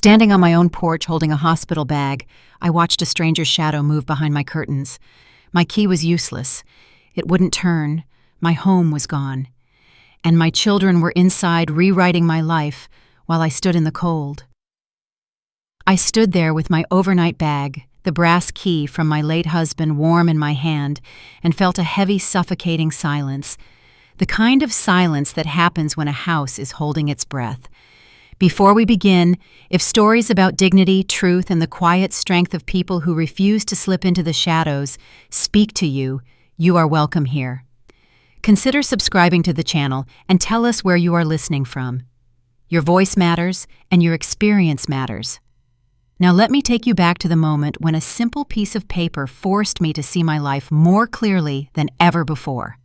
Standing on my own porch holding a hospital bag, I watched a stranger's shadow move behind my curtains. My key was useless. It wouldn't turn. My home was gone. And my children were inside rewriting my life while I stood in the cold. I stood there with my overnight bag, the brass key from my late husband warm in my hand, and felt a heavy, suffocating silence. The kind of silence that happens when a house is holding its breath. Before we begin, if stories about dignity, truth, and the quiet strength of people who refuse to slip into the shadows speak to you, you are welcome here. Consider subscribing to the channel and tell us where you are listening from. Your voice matters, and your experience matters. Now let me take you back to the moment when a simple piece of paper forced me to see my life more clearly than ever before.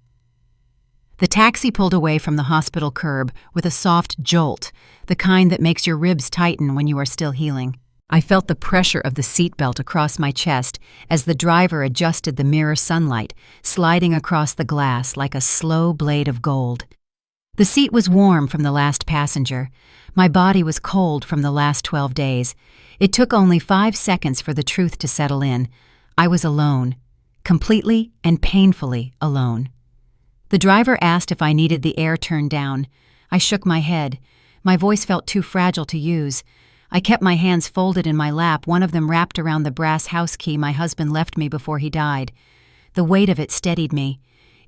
The taxi pulled away from the hospital curb with a soft jolt, the kind that makes your ribs tighten when you are still healing. I felt the pressure of the seatbelt across my chest as the driver adjusted the mirror sunlight, sliding across the glass like a slow blade of gold. The seat was warm from the last passenger. My body was cold from the last 12 days. It took only 5 seconds for the truth to settle in. I was alone, completely and painfully alone. The driver asked if I needed the air turned down. I shook my head. My voice felt too fragile to use. I kept my hands folded in my lap, one of them wrapped around the brass house key my husband left me before he died. The weight of it steadied me.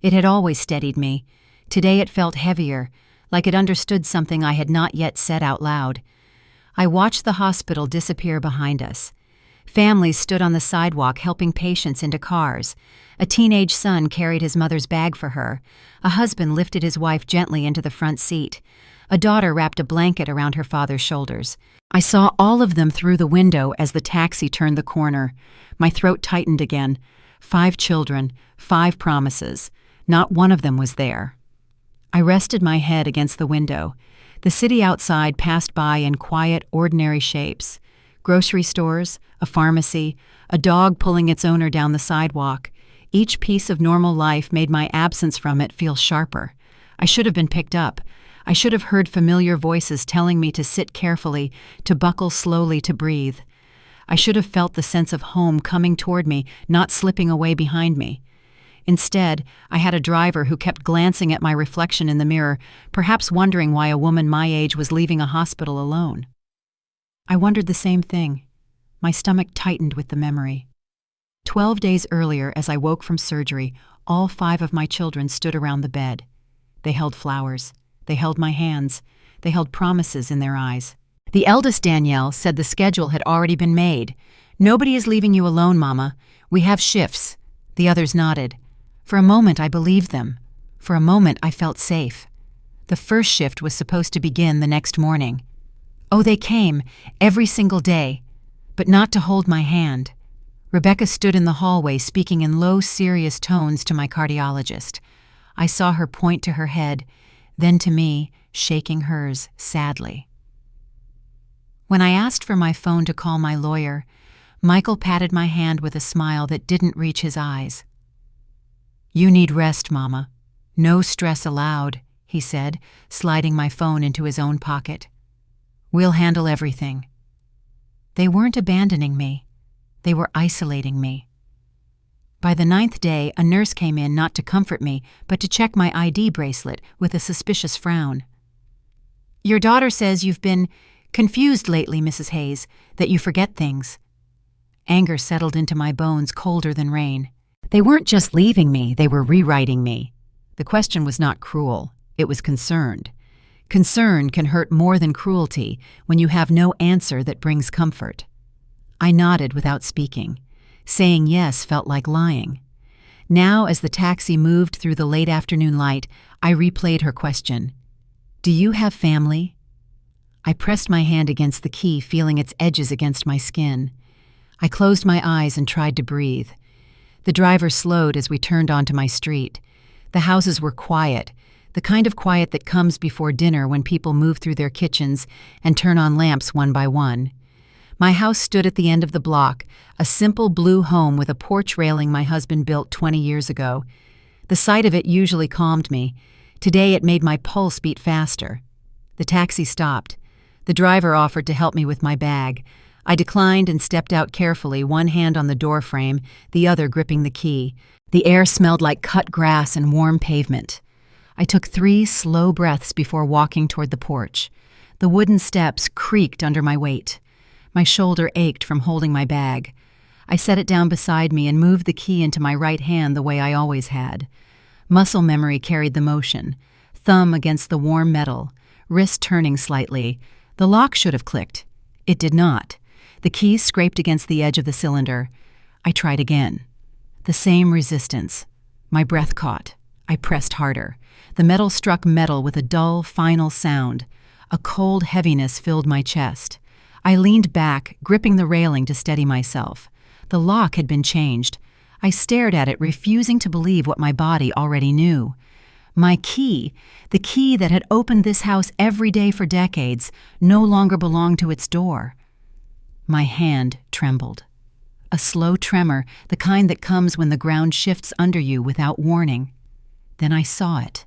It had always steadied me. Today it felt heavier, like it understood something I had not yet said out loud. I watched the hospital disappear behind us. Families stood on the sidewalk helping patients into cars. A teenage son carried his mother's bag for her. A husband lifted his wife gently into the front seat. A daughter wrapped a blanket around her father's shoulders. I saw all of them through the window as the taxi turned the corner. My throat tightened again. 5 children, 5 promises. Not one of them was there. I rested my head against the window. The city outside passed by in quiet, ordinary shapes. Grocery stores, a pharmacy, a dog pulling its owner down the sidewalk. Each piece of normal life made my absence from it feel sharper. I should have been picked up. I should have heard familiar voices telling me to sit carefully, to buckle slowly, to breathe. I should have felt the sense of home coming toward me, not slipping away behind me. Instead, I had a driver who kept glancing at my reflection in the mirror, perhaps wondering why a woman my age was leaving a hospital alone. I wondered the same thing. My stomach tightened with the memory. 12 days earlier, as I woke from surgery, all 5 of my children stood around the bed. They held flowers. They held my hands. They held promises in their eyes. The eldest, Danielle, said the schedule had already been made. "Nobody is leaving you alone, Mama. We have shifts." The others nodded. For a moment, I believed them. For a moment, I felt safe. The first shift was supposed to begin the next morning. Oh, they came, every single day, but not to hold my hand. Rebecca stood in the hallway speaking in low, serious tones to my cardiologist. I saw her point to her head, then to me, shaking hers sadly. When I asked for my phone to call my lawyer, Michael patted my hand with a smile that didn't reach his eyes. "You need rest, Mama. No stress allowed," he said, sliding my phone into his own pocket. "We'll handle everything." They weren't abandoning me. They were isolating me. By the 9th day, a nurse came in not to comfort me, but to check my ID bracelet with a suspicious frown. "Your daughter says you've been confused lately, Mrs. Hayes, that you forget things." Anger settled into my bones colder than rain. They weren't just leaving me, they were rewriting me. The question was not cruel, it was concerned. Concern can hurt more than cruelty when you have no answer that brings comfort. I nodded without speaking. Saying yes felt like lying. Now, as the taxi moved through the late afternoon light, I replayed her question. "Do you have family?" I pressed my hand against the key, feeling its edges against my skin. I closed my eyes and tried to breathe. The driver slowed as we turned onto my street. The houses were quiet, the kind of quiet that comes before dinner when people move through their kitchens and turn on lamps one by one. My house stood at the end of the block, a simple blue home with a porch railing my husband built 20 years ago. The sight of it usually calmed me. Today it made my pulse beat faster. The taxi stopped. The driver offered to help me with my bag. I declined and stepped out carefully, one hand on the doorframe, the other gripping the key. The air smelled like cut grass and warm pavement. I took 3 slow breaths before walking toward the porch. The wooden steps creaked under my weight. My shoulder ached from holding my bag. I set it down beside me and moved the key into my right hand the way I always had. Muscle memory carried the motion. Thumb against the warm metal, wrist turning slightly. The lock should have clicked. It did not. The key scraped against the edge of the cylinder. I tried again. The same resistance. My breath caught. I pressed harder. The metal struck metal with a dull, final sound. A cold heaviness filled my chest. I leaned back, gripping the railing to steady myself. The lock had been changed. I stared at it, refusing to believe what my body already knew. My key, the key that had opened this house every day for decades, no longer belonged to its door. My hand trembled. A slow tremor, the kind that comes when the ground shifts under you without warning. Then I saw it.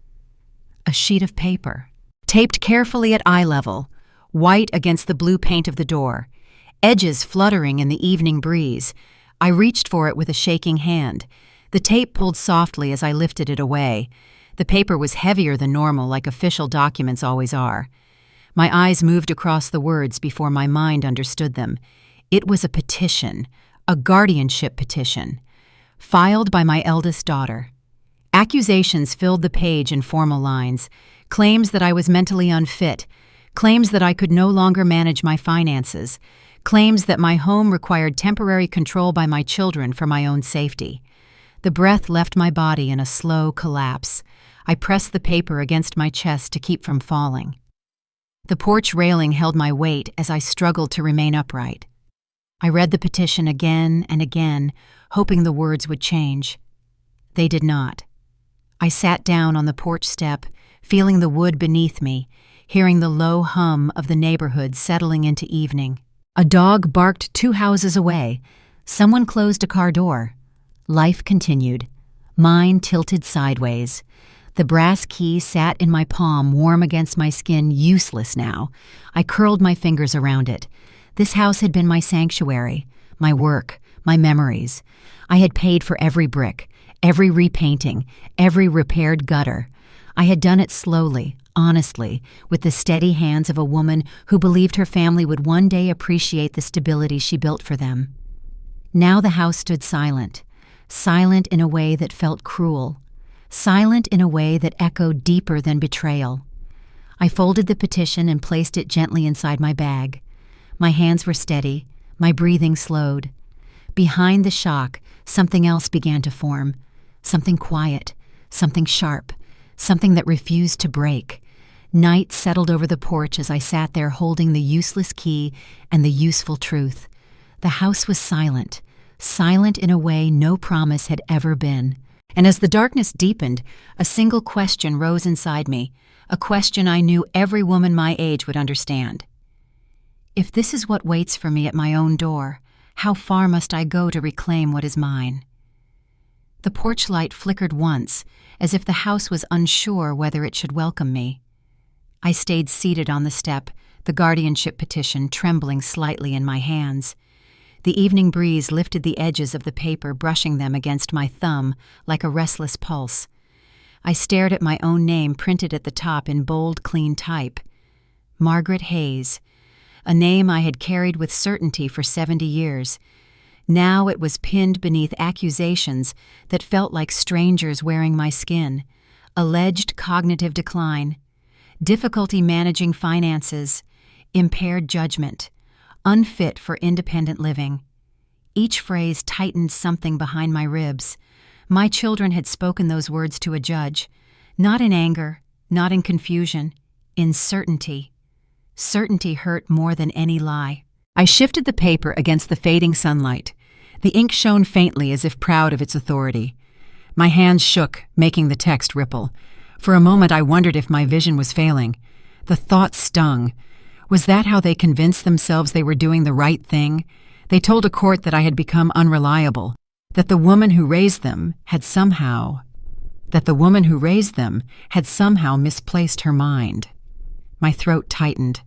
A sheet of paper, taped carefully at eye level, white against the blue paint of the door, edges fluttering in the evening breeze. I reached for it with a shaking hand. The tape pulled softly as I lifted it away. The paper was heavier than normal, like official documents always are. My eyes moved across the words before my mind understood them. It was a petition, a guardianship petition, filed by my eldest daughter. Accusations filled the page in formal lines, claims that I was mentally unfit, claims that I could no longer manage my finances, claims that my home required temporary control by my children for my own safety. The breath left my body in a slow collapse. I pressed the paper against my chest to keep from falling. The porch railing held my weight as I struggled to remain upright. I read the petition again and again, hoping the words would change. They did not. I sat down on the porch step, feeling the wood beneath me, hearing the low hum of the neighborhood settling into evening. A dog barked 2 houses away. Someone closed a car door. Life continued. Mine tilted sideways. The brass key sat in my palm, warm against my skin, useless now. I curled my fingers around it. This house had been my sanctuary, my work, my memories. I had paid for every brick, every repainting, every repaired gutter. I had done it slowly, honestly, with the steady hands of a woman who believed her family would one day appreciate the stability she built for them. Now the house stood silent, silent in a way that felt cruel, silent in a way that echoed deeper than betrayal. I folded the petition and placed it gently inside my bag. My hands were steady, my breathing slowed. Behind the shock, something else began to form, something quiet, something sharp, something that refused to break. Night settled over the porch as I sat there holding the useless key and the useful truth. The house was silent, silent in a way no promise had ever been. And as the darkness deepened, a single question rose inside me, a question I knew every woman my age would understand. If this is what waits for me at my own door, how far must I go to reclaim what is mine? The porch light flickered once, as if the house was unsure whether it should welcome me. I stayed seated on the step, the guardianship petition trembling slightly in my hands. The evening breeze lifted the edges of the paper, brushing them against my thumb like a restless pulse. I stared at my own name printed at the top in bold, clean type. Margaret Hayes, a name I had carried with certainty for 70 years. Now it was pinned beneath accusations that felt like strangers wearing my skin. Alleged cognitive decline, difficulty managing finances, impaired judgment, unfit for independent living. Each phrase tightened something behind my ribs. My children had spoken those words to a judge, not in anger, not in confusion, in certainty. Certainty hurt more than any lie. I shifted the paper against the fading sunlight. The ink shone faintly as if proud of its authority. My hands shook, making the text ripple. For a moment I wondered if my vision was failing. The thought stung. Was that how they convinced themselves they were doing the right thing? They told a court that I had become unreliable, that the woman who raised them had somehow misplaced her mind. My throat tightened.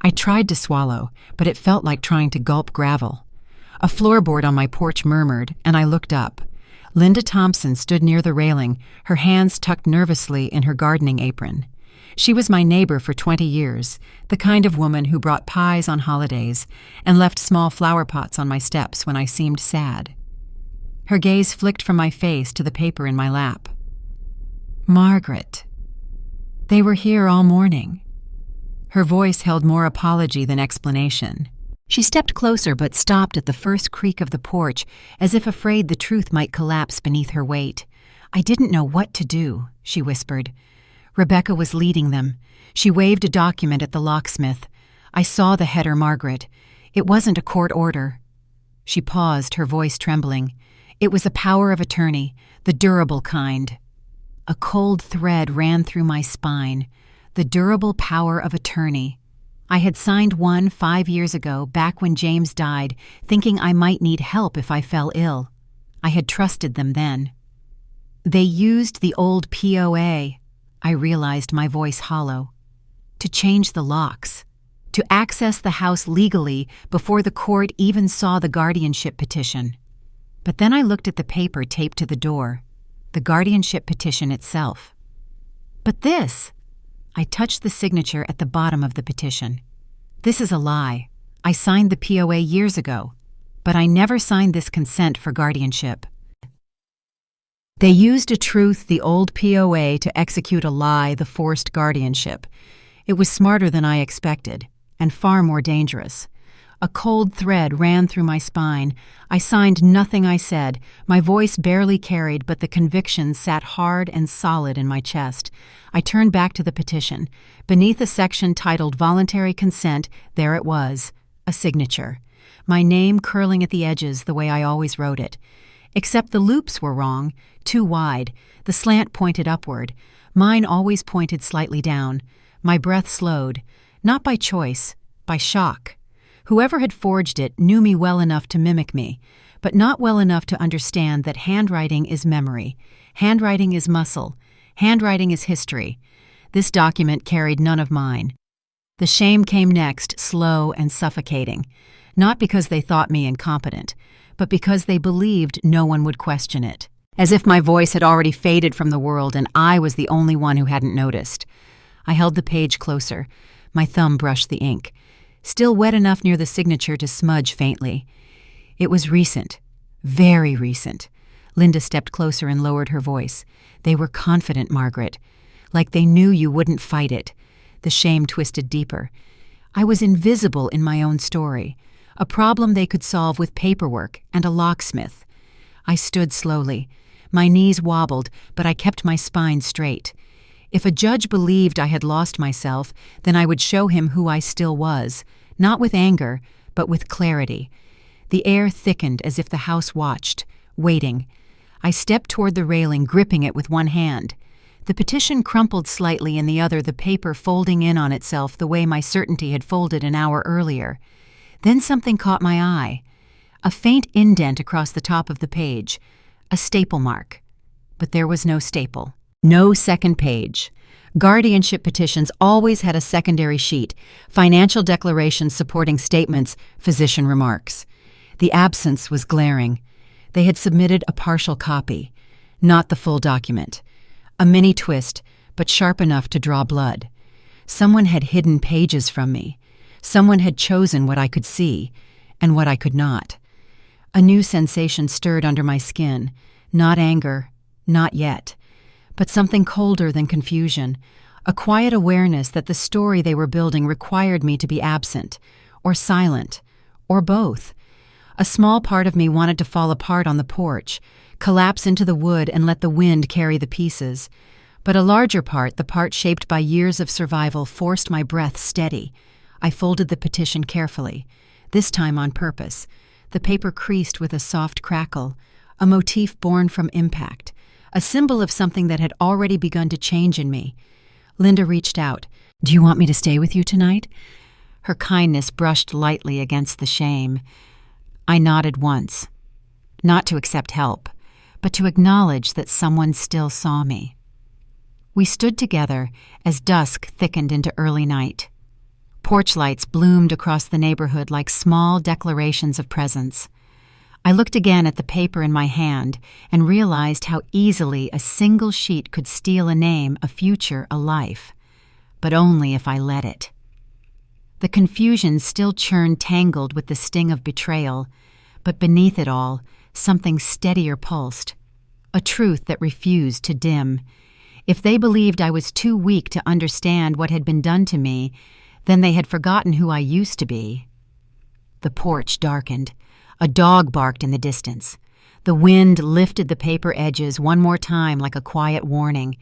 I tried to swallow, but it felt like trying to gulp gravel. A floorboard on my porch murmured, and I looked up. Linda Thompson stood near the railing, her hands tucked nervously in her gardening apron. She was my neighbor for 20 years, the kind of woman who brought pies on holidays and left small flower pots on my steps when I seemed sad. Her gaze flicked from my face to the paper in my lap. Margaret. They were here all morning. Her voice held more apology than explanation. She stepped closer but stopped at the first creak of the porch, as if afraid the truth might collapse beneath her weight. I didn't know what to do, she whispered. Rebecca was leading them. She waved a document at the locksmith. I saw the header Margaret. It wasn't a court order. She paused, her voice trembling. It was a power of attorney, the durable kind. A cold thread ran through my spine. The durable power of attorney. I had signed one 5 years ago, back when James died, thinking I might need help if I fell ill. I had trusted them then. They used the old POA, I realized, my voice hollow, to change the locks, to access the house legally before the court even saw the guardianship petition. But then I looked at the paper taped to the door, the guardianship petition itself. But this... I touched the signature at the bottom of the petition. This is a lie. I signed the POA years ago, but I never signed this consent for guardianship. They used a truth, the old POA, to execute a lie, the forced guardianship. It was smarter than I expected, and far more dangerous. A cold thread ran through my spine. I signed nothing I said. My voice barely carried, but the conviction sat hard and solid in my chest. I turned back to the petition. Beneath a section titled Voluntary Consent, there it was, a signature. My name curling at the edges the way I always wrote it. Except the loops were wrong, too wide. The slant pointed upward. Mine always pointed slightly down. My breath slowed, not by choice, by shock. Whoever had forged it knew me well enough to mimic me, but not well enough to understand that handwriting is memory, handwriting is muscle, handwriting is history. This document carried none of mine. The shame came next, slow and suffocating, not because they thought me incompetent, but because they believed no one would question it, as if my voice had already faded from the world and I was the only one who hadn't noticed. I held the page closer. My thumb brushed the ink, still wet enough near the signature to smudge faintly. It was recent, very recent. Linda stepped closer and lowered her voice. They were confident, Margaret, like they knew you wouldn't fight it. The shame twisted deeper. I was invisible in my own story, a problem they could solve with paperwork and a locksmith. I stood slowly. My knees wobbled, but I kept my spine straight. If a judge believed I had lost myself, then I would show him who I still was, not with anger, but with clarity. The air thickened as if the house watched, waiting. I stepped toward the railing, gripping it with one hand. The petition crumpled slightly in the other, the paper folding in on itself the way my certainty had folded an hour earlier. Then something caught my eye. A faint indent across the top of the page, a staple mark. But there was no staple. No second page. Guardianship petitions always had a secondary sheet, financial declarations supporting statements, physician remarks. The absence was glaring. They had submitted a partial copy, not the full document. A mini twist, but sharp enough to draw blood. Someone had hidden pages from me. Someone had chosen what I could see, and what I could not. A new sensation stirred under my skin. Not anger, not yet. But something colder than confusion, a quiet awareness that the story they were building required me to be absent, or silent, or both. A small part of me wanted to fall apart on the porch, collapse into the wood and let the wind carry the pieces. But a larger part, the part shaped by years of survival, forced my breath steady. I folded the petition carefully, this time on purpose. The paper creased with a soft crackle, a motif born from impact. A symbol of something that had already begun to change in me. Linda reached out. "Do you want me to stay with you tonight?" Her kindness brushed lightly against the shame. I nodded once, not to accept help, but to acknowledge that someone still saw me. We stood together as dusk thickened into early night. Porch lights bloomed across the neighborhood like small declarations of presence. I looked again at the paper in my hand and realized how easily a single sheet could steal a name, a future, a life. But only if I let it. The confusion still churned tangled with the sting of betrayal, but beneath it all, something steadier pulsed. A truth that refused to dim. If they believed I was too weak to understand what had been done to me, then they had forgotten who I used to be. The porch darkened. A dog barked in the distance. The wind lifted the paper edges one more time like a quiet warning,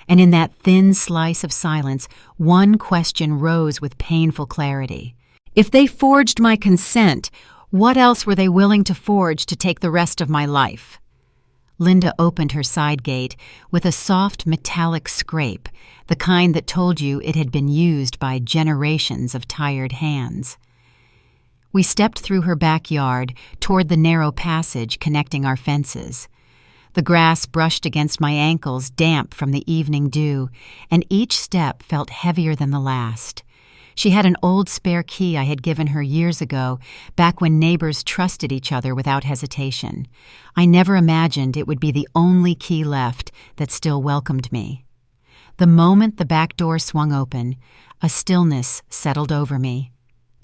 and in that thin slice of silence, one question rose with painful clarity. If they forged my consent, what else were they willing to forge to take the rest of my life? Linda opened her side gate with a soft metallic scrape, the kind that told you it had been used by generations of tired hands. We stepped through her backyard toward the narrow passage connecting our fences. The grass brushed against my ankles, damp from the evening dew, and each step felt heavier than the last. She had an old spare key I had given her years ago, back when neighbors trusted each other without hesitation. I never imagined it would be the only key left that still welcomed me. The moment the back door swung open, a stillness settled over me.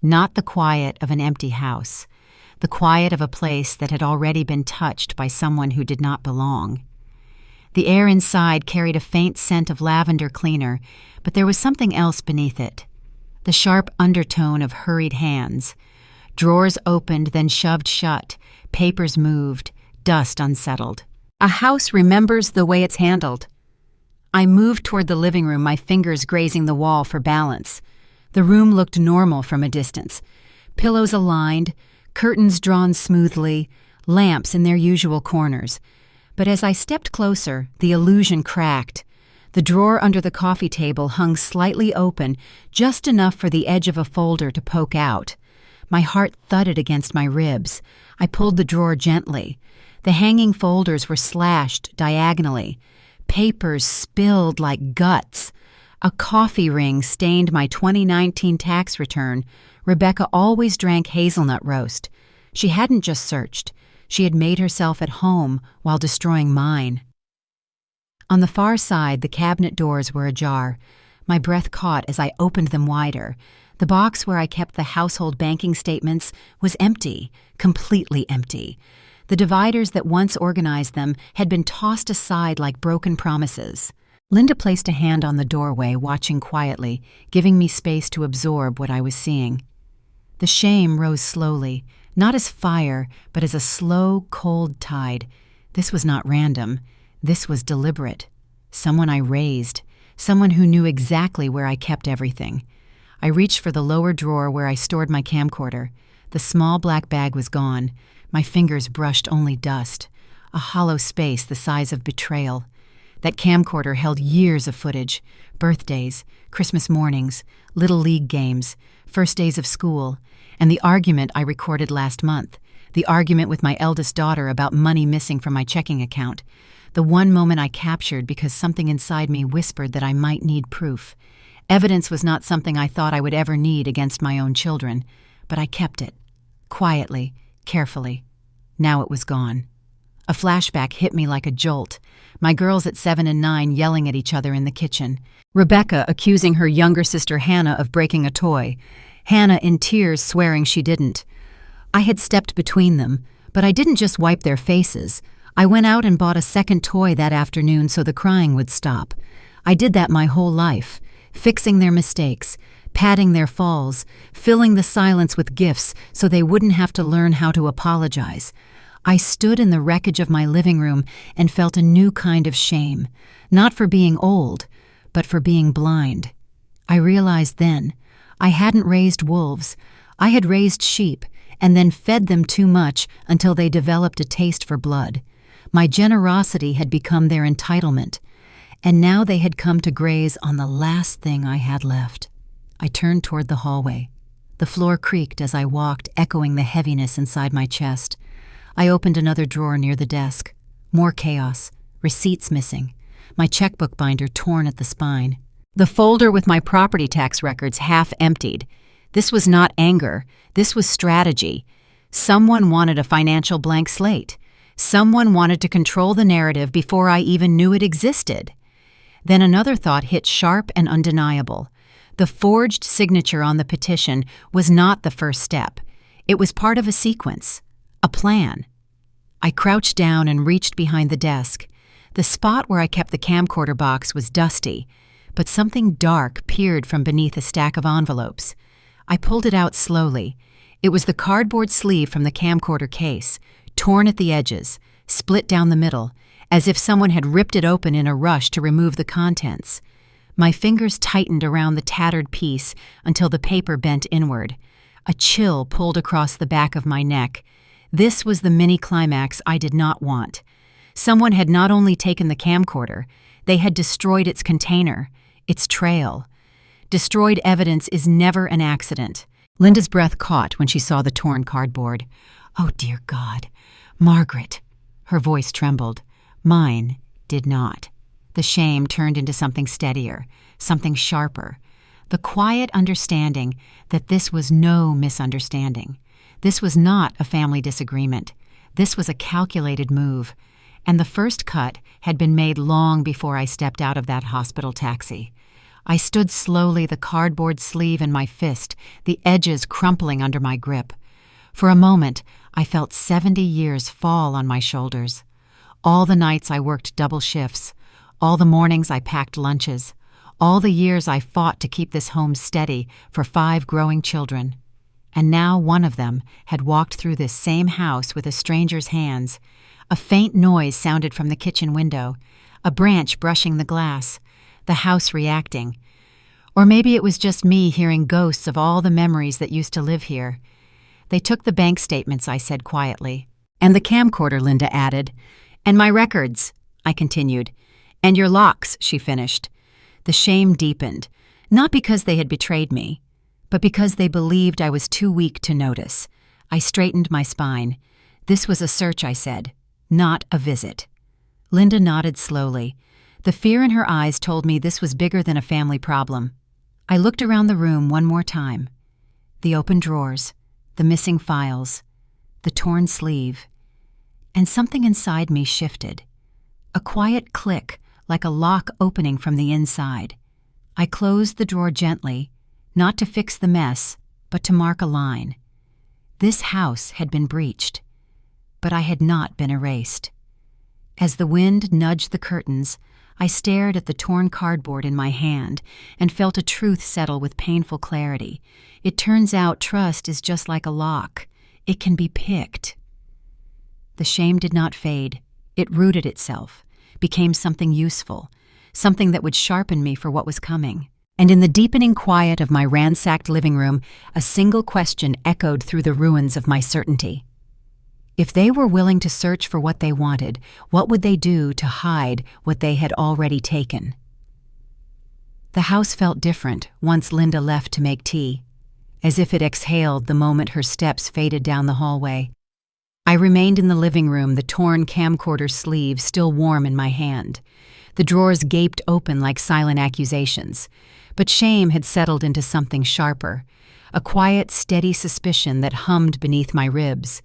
Not the quiet of an empty house, the quiet of a place that had already been touched by someone who did not belong. The air inside carried a faint scent of lavender cleaner, but there was something else beneath it. The sharp undertone of hurried hands. Drawers opened, then shoved shut. Papers moved. Dust unsettled. A house remembers the way it's handled. I moved toward the living room, my fingers grazing the wall for balance. The room looked normal from a distance. Pillows aligned, curtains drawn smoothly, lamps in their usual corners. But as I stepped closer, the illusion cracked. The drawer under the coffee table hung slightly open, just enough for the edge of a folder to poke out. My heart thudded against my ribs. I pulled the drawer gently. The hanging folders were slashed diagonally. Papers spilled like guts. A coffee ring stained my 2019 tax return. Rebecca always drank hazelnut roast. She hadn't just searched. She had made herself at home while destroying mine. On the far side, the cabinet doors were ajar. My breath caught as I opened them wider. The box where I kept the household banking statements was empty, completely empty. The dividers that once organized them had been tossed aside like broken promises. Linda placed a hand on the doorway, watching quietly, giving me space to absorb what I was seeing. The shame rose slowly, not as fire, but as a slow, cold tide. This was not random. This was deliberate. Someone I raised. Someone who knew exactly where I kept everything. I reached for the lower drawer where I stored my camcorder. The small black bag was gone. My fingers brushed only dust. A hollow space the size of betrayal. That camcorder held years of footage. Birthdays, Christmas mornings, Little League games, first days of school, and the argument I recorded last month. The argument with my eldest daughter about money missing from my checking account. The one moment I captured because something inside me whispered that I might need proof. Evidence was not something I thought I would ever need against my own children, but I kept it. Quietly, carefully. Now it was gone. A flashback hit me like a jolt. My girls at 7 and 9 yelling at each other in the kitchen. Rebecca accusing her younger sister Hannah of breaking a toy. Hannah in tears swearing she didn't. I had stepped between them, but I didn't just wipe their faces. I went out and bought a second toy that afternoon so the crying would stop. I did that my whole life, fixing their mistakes, patting their falls, filling the silence with gifts so they wouldn't have to learn how to apologize. I stood in the wreckage of my living room and felt a new kind of shame, not for being old, but for being blind. I realized then, I hadn't raised wolves. I had raised sheep and then fed them too much until they developed a taste for blood. My generosity had become their entitlement, and now they had come to graze on the last thing I had left. I turned toward the hallway. The floor creaked as I walked, echoing the heaviness inside my chest. I opened another drawer near the desk. More chaos. Receipts missing. My checkbook binder torn at the spine. The folder with my property tax records half emptied. This was not anger, this was strategy. Someone wanted a financial blank slate. Someone wanted to control the narrative before I even knew it existed. Then another thought hit sharp and undeniable. The forged signature on the petition was not the first step. It was part of a sequence, a plan. I crouched down and reached behind the desk. The spot where I kept the camcorder box was dusty, but something dark peered from beneath a stack of envelopes. I pulled it out slowly. It was the cardboard sleeve from the camcorder case, torn at the edges, split down the middle, as if someone had ripped it open in a rush to remove the contents. My fingers tightened around the tattered piece until the paper bent inward. A chill pulled across the back of my neck. This was the mini-climax I did not want. Someone had not only taken the camcorder, they had destroyed its container, its trail. Destroyed evidence is never an accident. Linda's breath caught when she saw the torn cardboard. "Oh, dear God. Margaret." Her voice trembled. Mine did not. The shame turned into something steadier, something sharper. The quiet understanding that this was no misunderstanding. This was not a family disagreement. This was a calculated move. And the first cut had been made long before I stepped out of that hospital taxi. I stood slowly, the cardboard sleeve in my fist, the edges crumpling under my grip. For a moment, I felt 70 years fall on my shoulders. All the nights I worked double shifts, all the mornings I packed lunches, all the years I fought to keep this home steady for 5 growing children. And now one of them had walked through this same house with a stranger's hands. A faint noise sounded from the kitchen window, a branch brushing the glass, the house reacting. Or maybe it was just me hearing ghosts of all the memories that used to live here. "They took the bank statements," I said quietly. "And the camcorder," Linda added. "And my records," I continued. "And your locks," she finished. The shame deepened, not because they had betrayed me, but because they believed I was too weak to notice. I straightened my spine. "This was a search," I said, "not a visit." Linda nodded slowly. The fear in her eyes told me this was bigger than a family problem. I looked around the room one more time. The open drawers, the missing files, the torn sleeve. And something inside me shifted. A quiet click, like a lock opening from the inside. I closed the drawer gently, not to fix the mess, but to mark a line. This house had been breached, but I had not been erased. As the wind nudged the curtains, I stared at the torn cardboard in my hand and felt a truth settle with painful clarity. It turns out trust is just like a lock. It can be picked. The shame did not fade. It rooted itself, became something useful, something that would sharpen me for what was coming. And in the deepening quiet of my ransacked living room, a single question echoed through the ruins of my certainty. If they were willing to search for what they wanted, what would they do to hide what they had already taken? The house felt different once Linda left to make tea, as if it exhaled the moment her steps faded down the hallway. I remained in the living room, the torn camcorder sleeve still warm in my hand. The drawers gaped open like silent accusations, but shame had settled into something sharper, a quiet, steady suspicion that hummed beneath my ribs.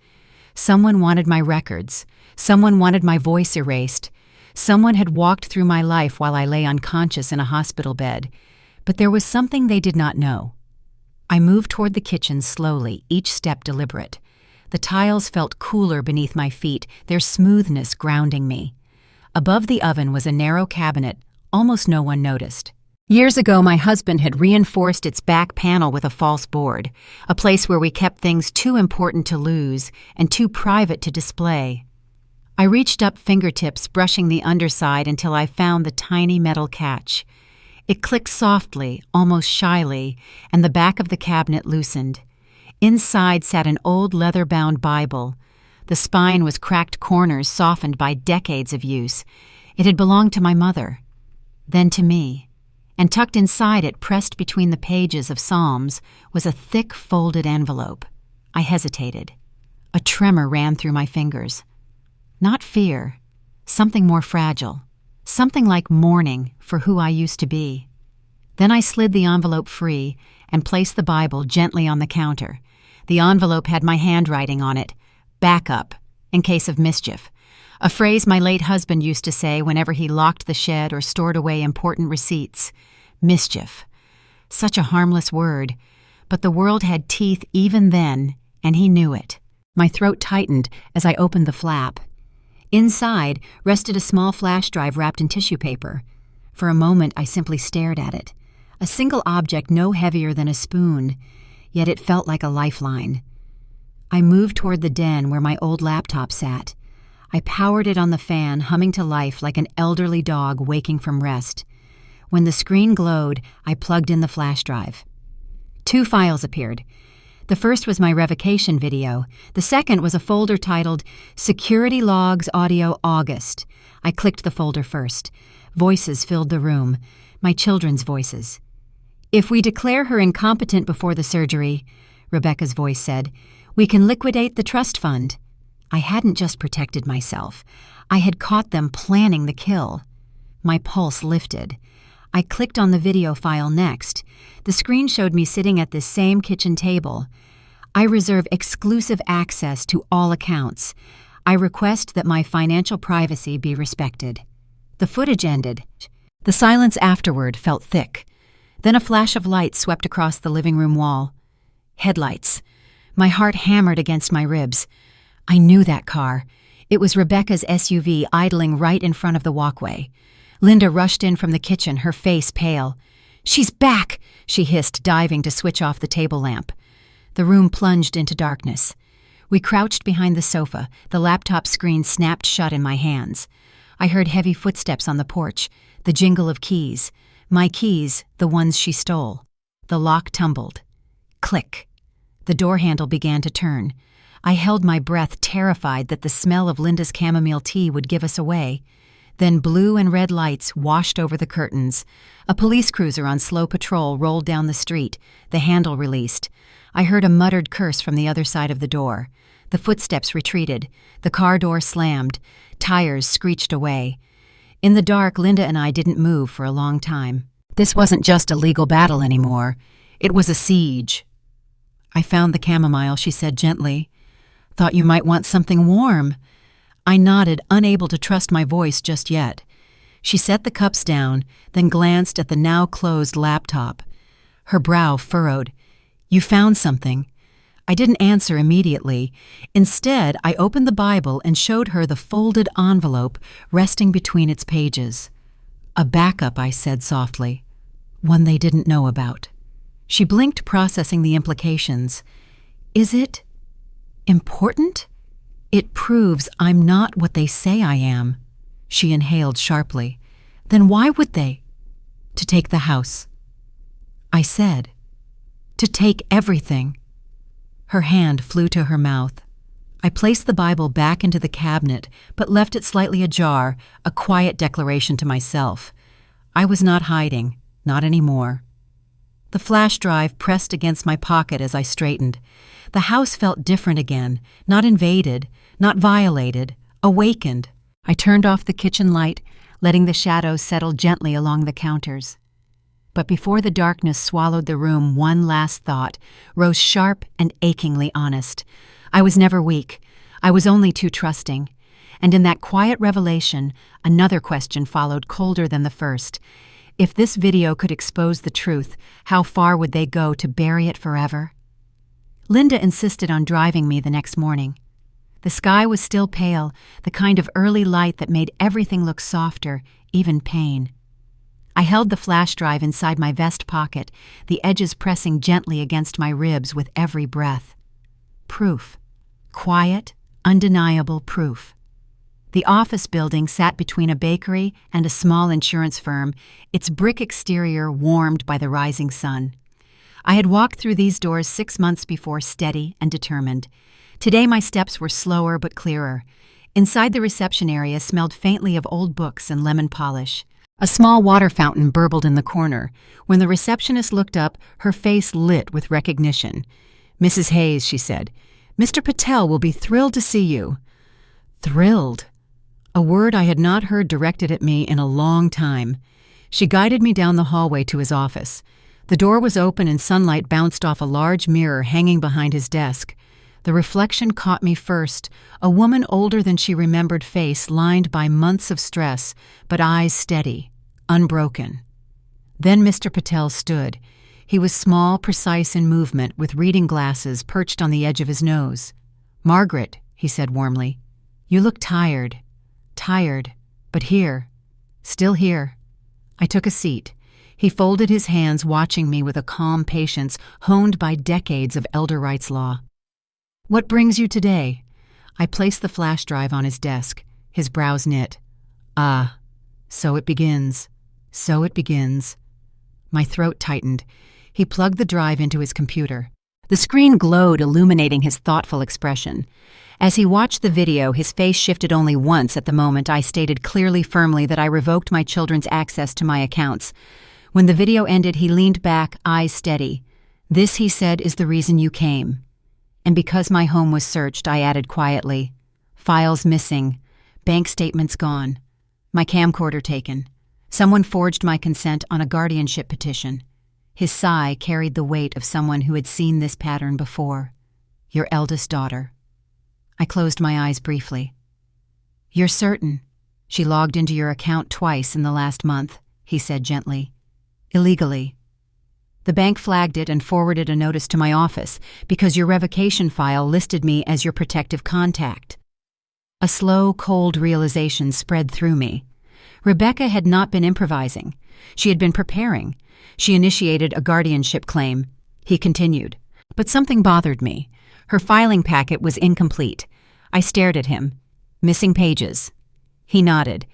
Someone wanted my records. Someone wanted my voice erased. Someone had walked through my life while I lay unconscious in a hospital bed. But there was something they did not know. I moved toward the kitchen slowly, each step deliberate. The tiles felt cooler beneath my feet, their smoothness grounding me. Above the oven was a narrow cabinet, almost no one noticed. Years ago, my husband had reinforced its back panel with a false board, a place where we kept things too important to lose and too private to display. I reached up, fingertips brushing the underside until I found the tiny metal catch. It clicked softly, almost shyly, and the back of the cabinet loosened. Inside sat an old leather-bound Bible. The spine was cracked corners softened by decades of use. It had belonged to my mother, then to me. And tucked inside it, pressed between the pages of Psalms, was a thick, folded envelope. I hesitated. A tremor ran through my fingers. Not fear, something more fragile, something like mourning for who I used to be. Then I slid the envelope free, and placed the Bible gently on the counter. The envelope had my handwriting on it, "Backup, in case of mischief," a phrase my late husband used to say whenever he locked the shed or stored away important receipts. Mischief. Such a harmless word, but the world had teeth even then, and he knew it. My throat tightened as I opened the flap. Inside rested a small flash drive wrapped in tissue paper. For a moment I simply stared at it. A single object no heavier than a spoon, yet it felt like a lifeline. I moved toward the den where my old laptop sat. I powered it on the fan, humming to life like an elderly dog waking from rest. When the screen glowed, I plugged in the flash drive. 2 files appeared. The first was my revocation video. The second was a folder titled Security Logs Audio August. I clicked the folder first. Voices filled the room, my children's voices. "If we declare her incompetent before the surgery," Rebecca's voice said, "we can liquidate the trust fund." I hadn't just protected myself. I had caught them planning the kill. My pulse lifted. I clicked on the video file next. The screen showed me sitting at this same kitchen table. "I reserve exclusive access to all accounts. I request that my financial privacy be respected." The footage ended. The silence afterward felt thick. Then a flash of light swept across the living room wall. Headlights. My heart hammered against my ribs. I knew that car. It was Rebecca's SUV idling right in front of the walkway. Linda rushed in from the kitchen, her face pale. "She's back!" she hissed, diving to switch off the table lamp. The room plunged into darkness. We crouched behind the sofa, the laptop screen snapped shut in my hands. I heard heavy footsteps on the porch, the jingle of keys. My keys, the ones she stole. The lock tumbled. Click. The door handle began to turn. I held my breath, terrified that the smell of Linda's chamomile tea would give us away. Then blue and red lights washed over the curtains. A police cruiser on slow patrol rolled down the street, the handle released. I heard a muttered curse from the other side of the door. The footsteps retreated. The car door slammed. Tires screeched away. In the dark, Linda and I didn't move for a long time. This wasn't just a legal battle anymore. It was a siege. "I found the chamomile," she said gently. "Thought you might want something warm." I nodded, unable to trust my voice just yet. She set the cups down, then glanced at the now closed laptop. Her brow furrowed. "You found something." I didn't answer immediately. Instead, I opened the Bible and showed her the folded envelope resting between its pages. "A backup," I said softly. "One they didn't know about." She blinked, processing the implications. "Is it important? It proves I'm not what they say I am." She inhaled sharply. "Then why would they?" "To take the house." I said, "To take everything." Her hand flew to her mouth. I placed the Bible back into the cabinet, but left it slightly ajar, a quiet declaration to myself. I was not hiding, not anymore. The flash drive pressed against my pocket as I straightened. The house felt different again, not invaded, not violated, awakened. I turned off the kitchen light, letting the shadows settle gently along the counters. But before the darkness swallowed the room, one last thought rose sharp and achingly honest. I was never weak. I was only too trusting. And in that quiet revelation, another question followed, colder than the first. If this video could expose the truth, how far would they go to bury it forever? Linda insisted on driving me the next morning. The sky was still pale, the kind of early light that made everything look softer, even pain. I held the flash drive inside my vest pocket, the edges pressing gently against my ribs with every breath. Proof. Quiet, undeniable proof. The office building sat between a bakery and a small insurance firm, its brick exterior warmed by the rising sun. I had walked through these doors 6 months before, steady and determined. Today my steps were slower but clearer. Inside the reception area smelled faintly of old books and lemon polish. A small water fountain burbled in the corner. When the receptionist looked up, her face lit with recognition. "Mrs. Hayes," she said, "Mr. Patel will be thrilled to see you." Thrilled. A word I had not heard directed at me in a long time. She guided me down the hallway to his office. The door was open and sunlight bounced off a large mirror hanging behind his desk. The reflection caught me first, a woman older than she remembered, face lined by months of stress, but eyes steady, unbroken. Then Mr. Patel stood. He was small, precise in movement, with reading glasses perched on the edge of his nose. "Margaret," he said warmly, "you look tired. Tired, but here. Still here." I took a seat. He folded his hands, watching me with a calm patience honed by decades of elder rights law. "What brings you today?" I placed the flash drive on his desk, his brows knit. "Ah, so it begins. So it begins." My throat tightened. He plugged the drive into his computer. The screen glowed, illuminating his thoughtful expression. As he watched the video, his face shifted only once at the moment I stated clearly, firmly, that I revoked my children's access to my accounts. When the video ended, he leaned back, eyes steady. "This," he said, "is the reason you came." And because my home was searched, I added quietly, "Files missing, bank statements gone, my camcorder taken. Someone forged my consent on a guardianship petition." His sigh carried the weight of someone who had seen this pattern before. "Your eldest daughter." I closed my eyes briefly. "You're certain? She logged into your account twice in the last month," he said gently. "Illegally. The bank flagged it and forwarded a notice to my office because your revocation file listed me as your protective contact." A slow, cold realization spread through me. Rebecca had not been improvising. She had been preparing. She initiated a guardianship claim. He continued. But something bothered me. Her filing packet was incomplete. I stared at him. "Missing pages." He nodded.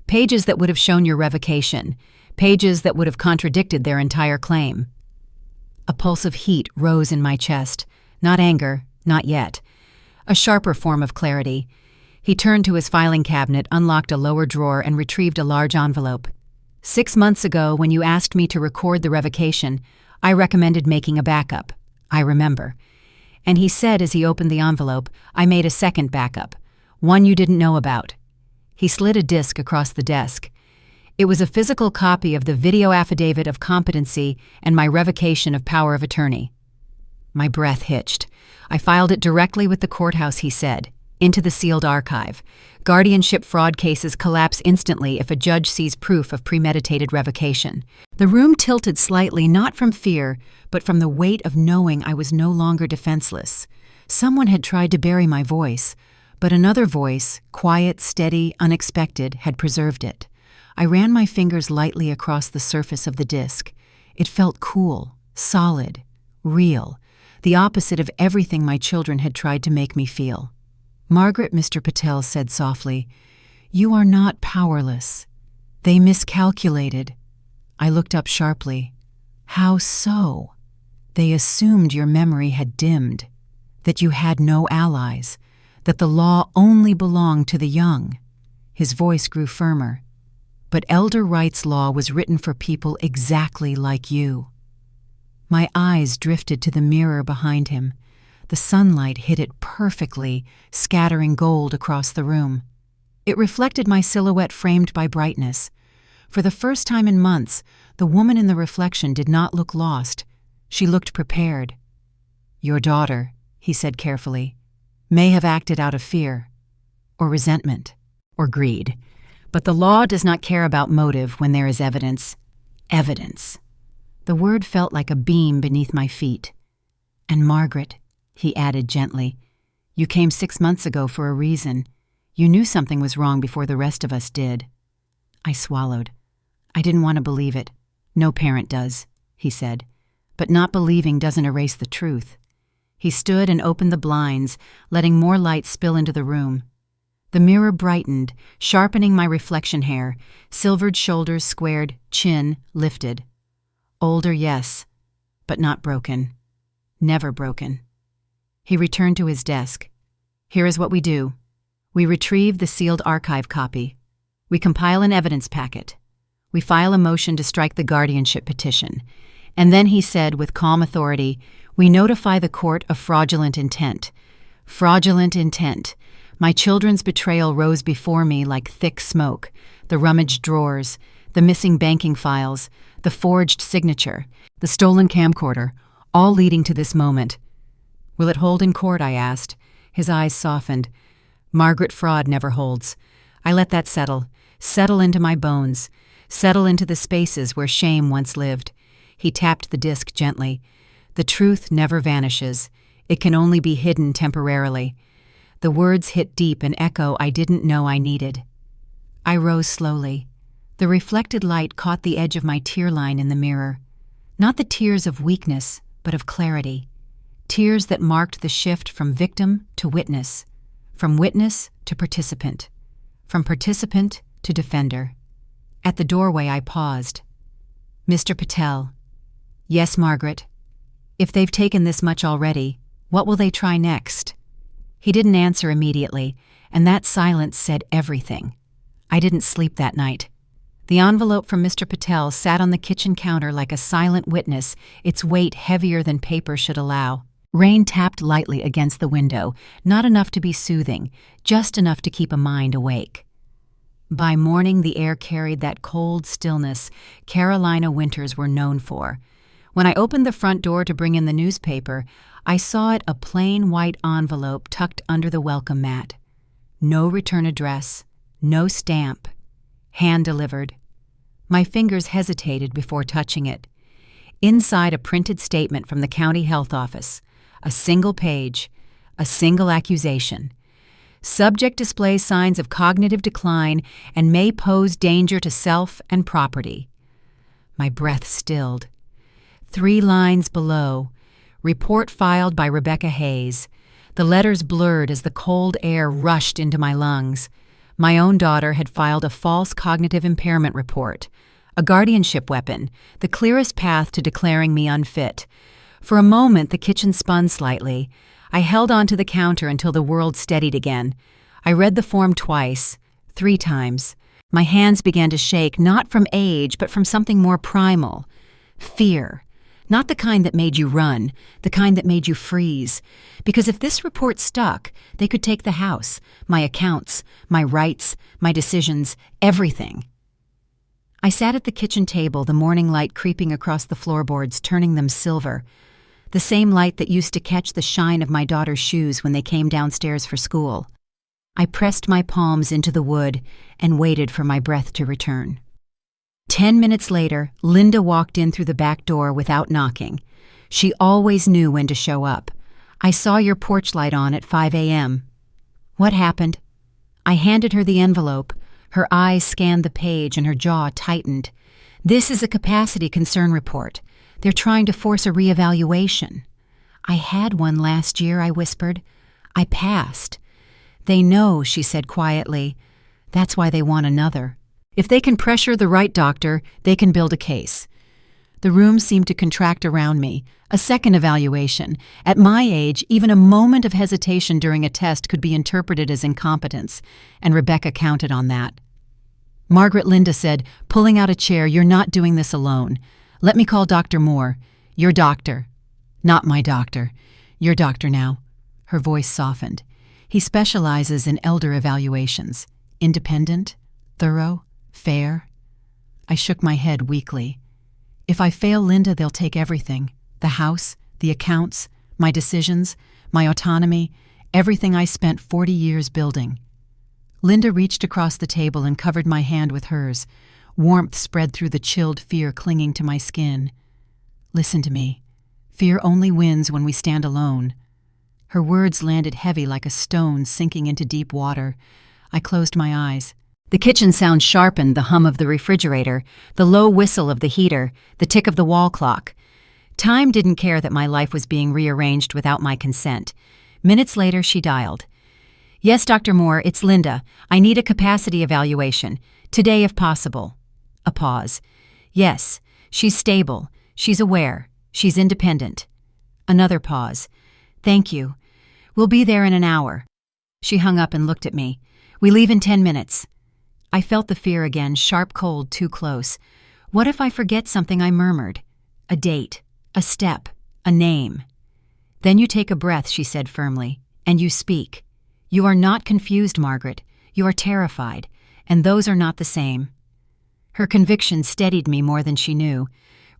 "Pages that would have shown your revocation. Pages that would have contradicted their entire claim." A pulse of heat rose in my chest. Not anger, not yet. A sharper form of clarity. He turned to his filing cabinet, unlocked a lower drawer, and retrieved a large envelope. "6 months ago, when you asked me to record the revocation, I recommended making a backup. I remember." And he said as he opened the envelope, "I made a second backup, one you didn't know about." He slid a disc across the desk. It was a physical copy of the video affidavit of competency and my revocation of power of attorney. My breath hitched. I filed it directly with the courthouse, he said, into the sealed archive. Guardianship fraud cases collapse instantly if a judge sees proof of premeditated revocation. The room tilted slightly, not from fear, but from the weight of knowing I was no longer defenseless. Someone had tried to bury my voice, but another voice, quiet, steady, unexpected, had preserved it. I ran my fingers lightly across the surface of the disc. It felt cool, solid, real, the opposite of everything my children had tried to make me feel. "Margaret," Mr. Patel said softly, "you are not powerless. They miscalculated." I looked up sharply. "How so?" "They assumed your memory had dimmed, that you had no allies, that the law only belonged to the young." His voice grew firmer. "But elder rights law was written for people exactly like you." My eyes drifted to the mirror behind him. The sunlight hit it perfectly, scattering gold across the room. It reflected my silhouette framed by brightness. For the first time in months, the woman in the reflection did not look lost. She looked prepared. "Your daughter," he said carefully, "may have acted out of fear, or resentment, or greed. But the law does not care about motive when there is evidence. Evidence." The word felt like a beam beneath my feet. "And Margaret," he added gently, "you came 6 months ago for a reason. You knew something was wrong before the rest of us did." I swallowed. I didn't want to believe it. "No parent does," he said. "But not believing doesn't erase the truth." He stood and opened the blinds, letting more light spill into the room. The mirror brightened, sharpening my reflection hair, silvered shoulders squared, chin lifted. Older, yes, but not broken. Never broken. He returned to his desk. "Here is what we do. We retrieve the sealed archive copy. We compile an evidence packet. We file a motion to strike the guardianship petition. And then," he said with calm authority, "we notify the court of fraudulent intent." Fraudulent intent. My children's betrayal rose before me like thick smoke. The rummaged drawers, the missing banking files, the forged signature, the stolen camcorder, all leading to this moment. "Will it hold in court?" I asked. His eyes softened. "Margaret, fraud never holds. I let that settle into my bones, settle into the spaces where shame once lived." He tapped the disc gently. "The truth never vanishes. It can only be hidden temporarily." The words hit deep, an echo I didn't know I needed. I rose slowly. The reflected light caught the edge of my tear line in the mirror. Not the tears of weakness, but of clarity. Tears that marked the shift from victim to witness, from witness to participant, from participant to defender. At the doorway I paused. "Mr. Patel." "Yes, Margaret." "If they've taken this much already, what will they try next?" He didn't answer immediately, and that silence said everything. I didn't sleep that night. The envelope from Mr. Patel sat on the kitchen counter like a silent witness, its weight heavier than paper should allow. Rain tapped lightly against the window, not enough to be soothing, just enough to keep a mind awake. By morning, the air carried that cold stillness Carolina winters were known for. When I opened the front door to bring in the newspaper, I saw it, a plain white envelope tucked under the welcome mat. No return address, no stamp, hand-delivered. My fingers hesitated before touching it. Inside, a printed statement from the county health office. A single page, a single accusation. Subject displays signs of cognitive decline and may pose danger to self and property. My breath stilled. 3 lines below. Report filed by Rebecca Hayes. The letters blurred as the cold air rushed into my lungs. My own daughter had filed a false cognitive impairment report. A guardianship weapon, the clearest path to declaring me unfit. For a moment, the kitchen spun slightly. I held onto the counter until the world steadied again. I read the form twice, 3 times. My hands began to shake, not from age, but from something more primal. Fear. Not the kind that made you run, the kind that made you freeze. Because if this report stuck, they could take the house, my accounts, my rights, my decisions, everything. I sat at the kitchen table, the morning light creeping across the floorboards, turning them silver. The same light that used to catch the shine of my daughter's shoes when they came downstairs for school. I pressed my palms into the wood and waited for my breath to return. 10 minutes later, Linda walked in through the back door without knocking. She always knew when to show up. "I saw your porch light on at 5 a.m. "What happened?" I handed her the envelope. Her eyes scanned the page and her jaw tightened. "This is a capacity concern report. They're trying to force a reevaluation." "I had one last year," I whispered. "I passed." "They know," she said quietly. "That's why they want another. If they can pressure the right doctor, they can build a case." The room seemed to contract around me. A second evaluation. At my age, even a moment of hesitation during a test could be interpreted as incompetence, and Rebecca counted on that. "Margaret," Linda said, pulling out a chair, "you're not doing this alone. Let me call Dr. Moore. Your doctor." "Not my doctor. Your doctor now." Her voice softened. "He specializes in elder evaluations. Independent, thorough, fair." I shook my head weakly. "If I fail Linda, they'll take everything. The house, the accounts, my decisions, my autonomy, everything I spent 40 years building." Linda reached across the table and covered my hand with hers. Warmth spread through the chilled fear clinging to my skin. "Listen to me. Fear only wins when we stand alone." Her words landed heavy like a stone sinking into deep water. I closed my eyes. The kitchen sound sharpened, the hum of the refrigerator, the low whistle of the heater, the tick of the wall clock. Time didn't care that my life was being rearranged without my consent. Minutes later, she dialed. "Yes, Dr. Moore, it's Linda. I need a capacity evaluation. Today, if possible." A pause. "Yes, she's stable. She's aware. She's independent." Another pause. "Thank you. We'll be there in an hour." She hung up and looked at me. "We leave in 10 minutes. I felt the fear again, sharp cold, too close. What if I forget something I murmured? A date, a step, a name. "Then you take a breath," she said firmly, "and you speak. You are not confused, Margaret. You are terrified, and those are not the same." Her conviction steadied me more than she knew.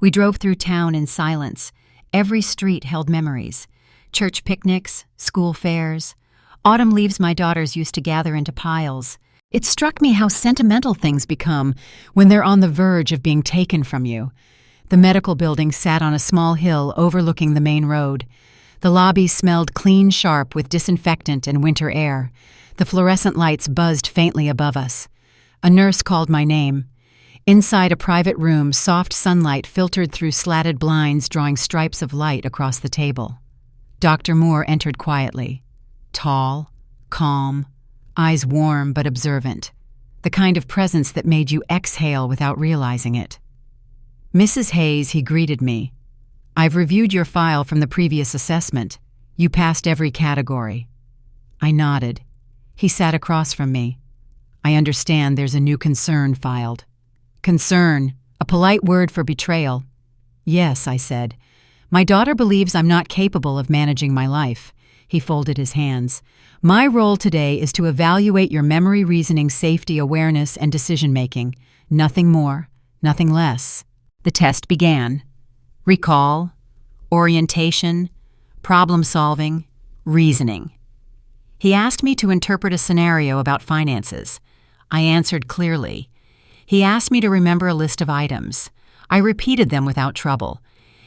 We drove through town in silence. Every street held memories. Church picnics, school fairs. Autumn leaves my daughters used to gather into piles. It struck me how sentimental things become when they're on the verge of being taken from you. The medical building sat on a small hill overlooking the main road. The lobby smelled clean sharp with disinfectant and winter air. The fluorescent lights buzzed faintly above us. A nurse called my name. Inside a private room, soft sunlight filtered through slatted blinds, drawing stripes of light across the table. Dr. Moore entered quietly. Tall, calm, eyes warm but observant. The kind of presence that made you exhale without realizing it. "Mrs. Hayes," he greeted me. "I've reviewed your file from the previous assessment. You passed every category." I nodded. He sat across from me. "I understand there's a new concern filed." "Concern, a polite word for betrayal." "Yes," I said. "My daughter believes I'm not capable of managing my life." He folded his hands. "My role today is to evaluate your memory, reasoning, safety, awareness, and decision-making. Nothing more, nothing less." The test began. Recall, orientation, problem-solving, reasoning. He asked me to interpret a scenario about finances. I answered clearly. He asked me to remember a list of items. I repeated them without trouble.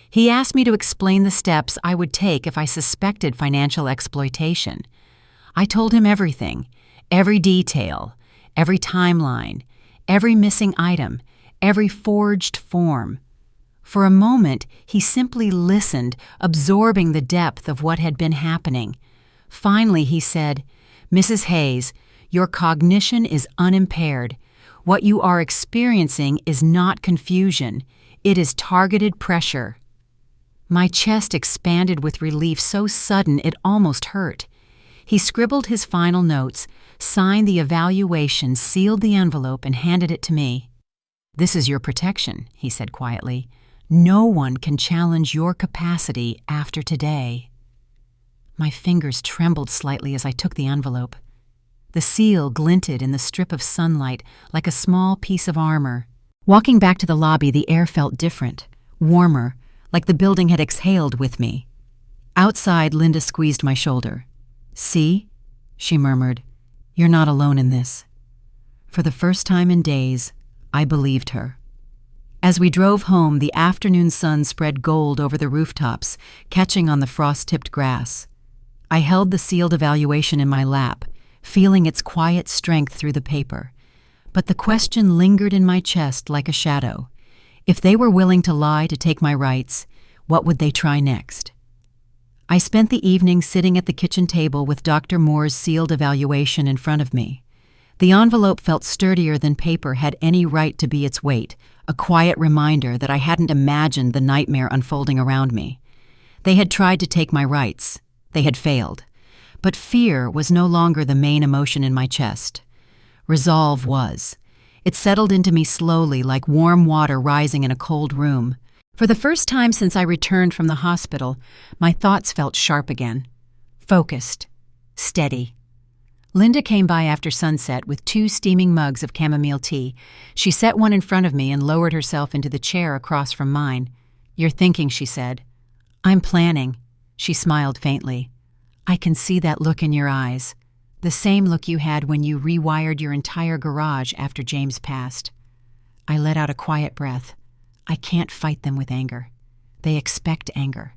He asked me to explain the steps I would take if I suspected financial exploitation. I told him everything, every detail, every timeline, every missing item, every forged form. For a moment, he simply listened, absorbing the depth of what had been happening. Finally, he said, "Mrs. Hayes, your cognition is unimpaired. What you are experiencing is not confusion. It is targeted pressure." My chest expanded with relief so sudden it almost hurt. He scribbled his final notes, signed the evaluation, sealed the envelope, and handed it to me. "This is your protection," he said quietly. "No one can challenge your capacity after today." My fingers trembled slightly as I took the envelope. The seal glinted in the strip of sunlight like a small piece of armor. Walking back to the lobby, the air felt different, warmer, like the building had exhaled with me. Outside, Linda squeezed my shoulder. "See?" she murmured. "You're not alone in this." For the first time in days, I believed her. As we drove home, the afternoon sun spread gold over the rooftops, catching on the frost-tipped grass. I held the sealed evaluation in my lap, feeling its quiet strength through the paper. But the question lingered in my chest like a shadow. If they were willing to lie to take my rights, what would they try next? I spent the evening sitting at the kitchen table with Dr. Moore's sealed evaluation in front of me. The envelope felt sturdier than paper had any right to be its weight, a quiet reminder that I hadn't imagined the nightmare unfolding around me. They had tried to take my rights. They had failed. But fear was no longer the main emotion in my chest. Resolve was. It settled into me slowly, like warm water rising in a cold room. For the first time since I returned from the hospital, my thoughts felt sharp again. Focused. Steady. Linda came by after sunset with 2 steaming mugs of chamomile tea. She set one in front of me and lowered herself into the chair across from mine. "You're thinking," she said. "I'm planning." She smiled faintly. "I can see that look in your eyes. The same look you had when you rewired your entire garage after James passed." I let out a quiet breath. I can't fight them with anger. They expect anger.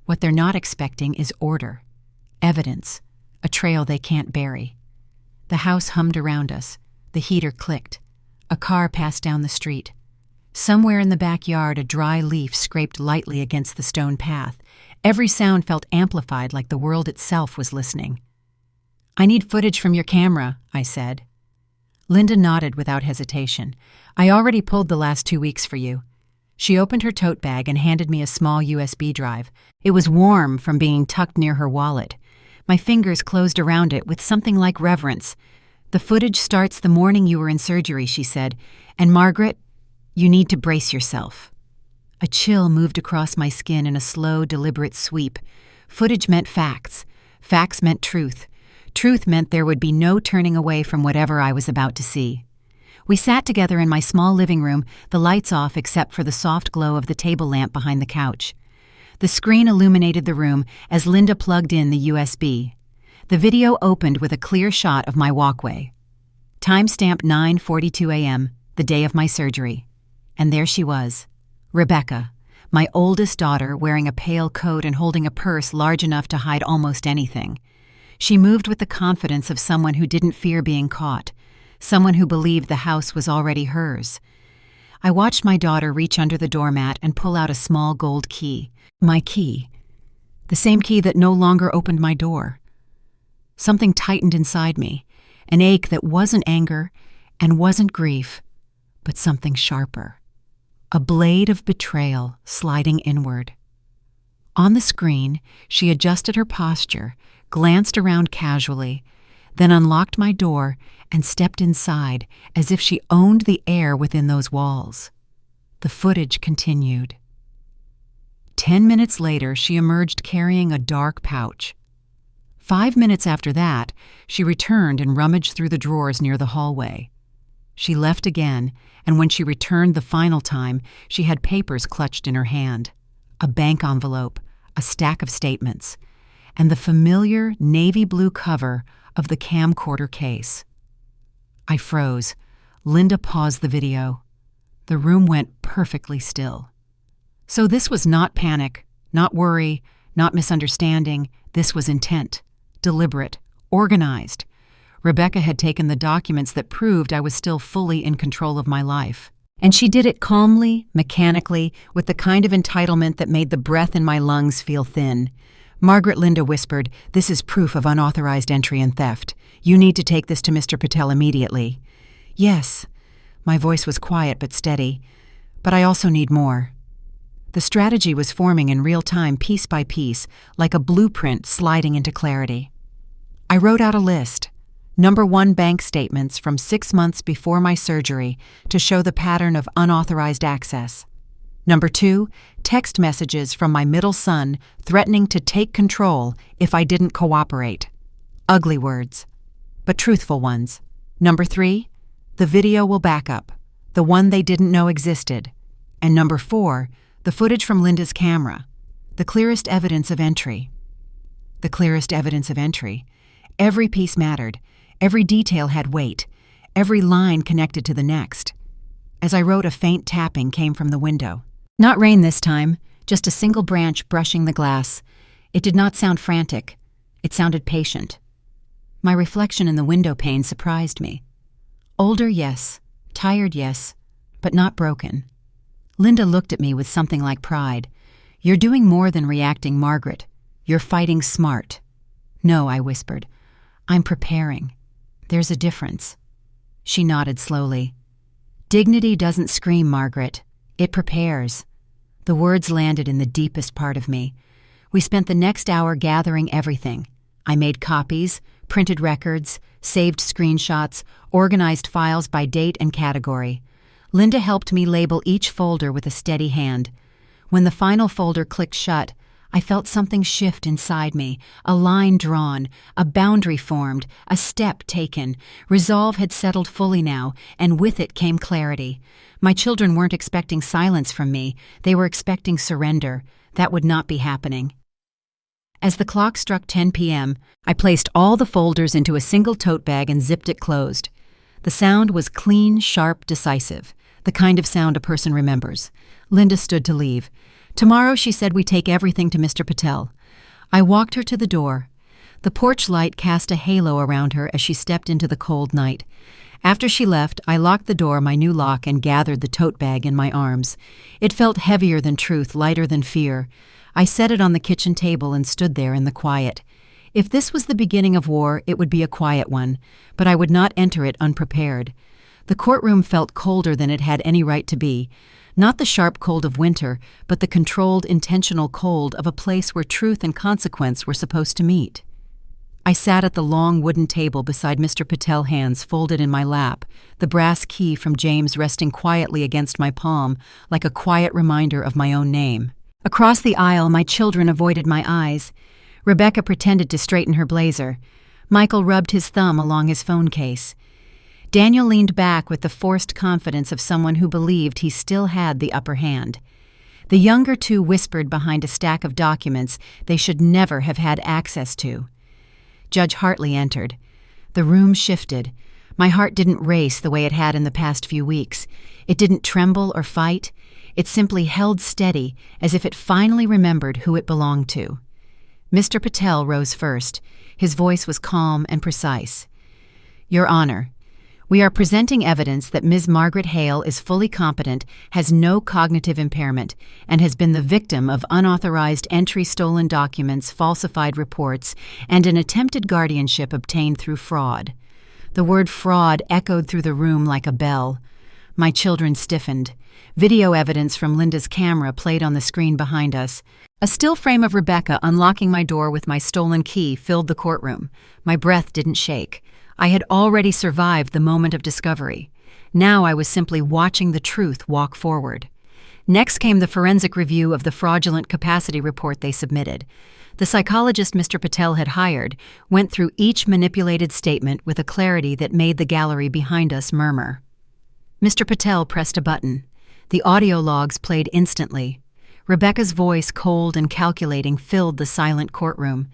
What they're not expecting is order, evidence, a trail they can't bury. The house hummed around us. The heater clicked. A car passed down the street. Somewhere in the backyard, a dry leaf scraped lightly against the stone path. Every sound felt amplified, like the world itself was listening. "I need footage from your camera," I said. Linda nodded without hesitation. "I already pulled the last 2 weeks for you." She opened her tote bag and handed me a small USB drive. It was warm from being tucked near her wallet. My fingers closed around it with something like reverence. "The footage starts the morning you were in surgery," she said. "And Margaret, you need to brace yourself." A chill moved across my skin in a slow, deliberate sweep. Footage meant facts. Facts meant truth. Truth meant there would be no turning away from whatever I was about to see. We sat together in my small living room, the lights off except for the soft glow of the table lamp behind the couch. The screen illuminated the room as Linda plugged in the USB. The video opened with a clear shot of my walkway. Timestamp 9:42 a.m., the day of my surgery. And there she was, Rebecca, my oldest daughter, wearing a pale coat and holding a purse large enough to hide almost anything. She moved with the confidence of someone who didn't fear being caught, someone who believed the house was already hers. I watched my daughter reach under the doormat and pull out a small gold key. My key. The same key that no longer opened my door. Something tightened inside me, an ache that wasn't anger and wasn't grief, but something sharper. A blade of betrayal sliding inward. On the screen, she adjusted her posture, glanced around casually, then unlocked my door and stepped inside as if she owned the air within those walls. The footage continued. 10 minutes later, she emerged carrying a dark pouch. 5 minutes after that, she returned and rummaged through the drawers near the hallway. She left again, and when she returned the final time, she had papers clutched in her hand, a bank envelope, a stack of statements, and the familiar navy blue cover of the camcorder case. I froze. Linda paused the video. The room went perfectly still. So this was not panic, not worry, not misunderstanding. This was intent, deliberate, organized. Rebecca had taken the documents that proved I was still fully in control of my life. And she did it calmly, mechanically, with the kind of entitlement that made the breath in my lungs feel thin. Margaret Linda whispered, "This is proof of unauthorized entry and theft. You need to take this to Mr. Patel immediately." "Yes." My voice was quiet but steady. "But I also need more." The strategy was forming in real time, piece by piece, like a blueprint sliding into clarity. I wrote out a list. Number 1, bank statements from 6 months before my surgery to show the pattern of unauthorized access. Number 2, text messages from my middle son threatening to take control if I didn't cooperate. Ugly words, but truthful ones. Number 3, the video will back up, the one they didn't know existed. And number 4, the footage from Linda's camera, the clearest evidence of entry. The clearest evidence of entry. Every piece mattered. Every detail had weight. Every line connected to the next. As I wrote, a faint tapping came from the window. Not rain this time, just a single branch brushing the glass. It did not sound frantic. It sounded patient. My reflection in the window pane surprised me. Older, yes. Tired, yes. But not broken. Linda looked at me with something like pride. "You're doing more than reacting, Margaret. You're fighting smart." "No," I whispered. "I'm preparing. There's a difference." She nodded slowly. "Dignity doesn't scream, Margaret. It prepares." The words landed in the deepest part of me. We spent the next hour gathering everything. I made copies, printed records, saved screenshots, organized files by date and category. Linda helped me label each folder with a steady hand. When the final folder clicked shut, I felt something shift inside me, a line drawn, a boundary formed, a step taken. Resolve had settled fully now, and with it came clarity. My children weren't expecting silence from me. They were expecting surrender. That would not be happening. As the clock struck 10 p.m., I placed all the folders into a single tote bag and zipped it closed. The sound was clean, sharp, decisive, the kind of sound a person remembers. Linda stood to leave. Tomorrow, she said, we take everything to Mr. Patel. I walked her to the door. The porch light cast a halo around her as she stepped into the cold night. After she left, I locked the door, my new lock, and gathered the tote bag in my arms. It felt heavier than truth, lighter than fear. I set it on the kitchen table and stood there in the quiet. If this was the beginning of war, it would be a quiet one, but I would not enter it unprepared. The courtroom felt colder than it had any right to be. Not the sharp cold of winter, but the controlled, intentional cold of a place where truth and consequence were supposed to meet. I sat at the long wooden table beside Mr. Patel, hands folded in my lap, the brass key from James resting quietly against my palm like a quiet reminder of my own name. Across the aisle, my children avoided my eyes. Rebecca pretended to straighten her blazer. Michael rubbed his thumb along his phone case. Daniel leaned back with the forced confidence of someone who believed he still had the upper hand. The younger two whispered behind a stack of documents they should never have had access to. Judge Hartley entered. The room shifted. My heart didn't race the way it had in the past few weeks. It didn't tremble or fight. It simply held steady, as if it finally remembered who it belonged to. Mr. Patel rose first. His voice was calm and precise. Your Honor, we are presenting evidence that Ms. Margaret Hale is fully competent, has no cognitive impairment, and has been the victim of unauthorized entry, stolen documents, falsified reports, and an attempted guardianship obtained through fraud. The word fraud echoed through the room like a bell. My children stiffened. Video evidence from Linda's camera played on the screen behind us. A still frame of Rebecca unlocking my door with my stolen key filled the courtroom. My breath didn't shake. I had already survived the moment of discovery. Now I was simply watching the truth walk forward. Next came the forensic review of the fraudulent capacity report they submitted. The psychologist Mr. Patel had hired went through each manipulated statement with a clarity that made the gallery behind us murmur. Mr. Patel pressed a button. The audio logs played instantly. Rebecca's voice, cold and calculating, filled the silent courtroom.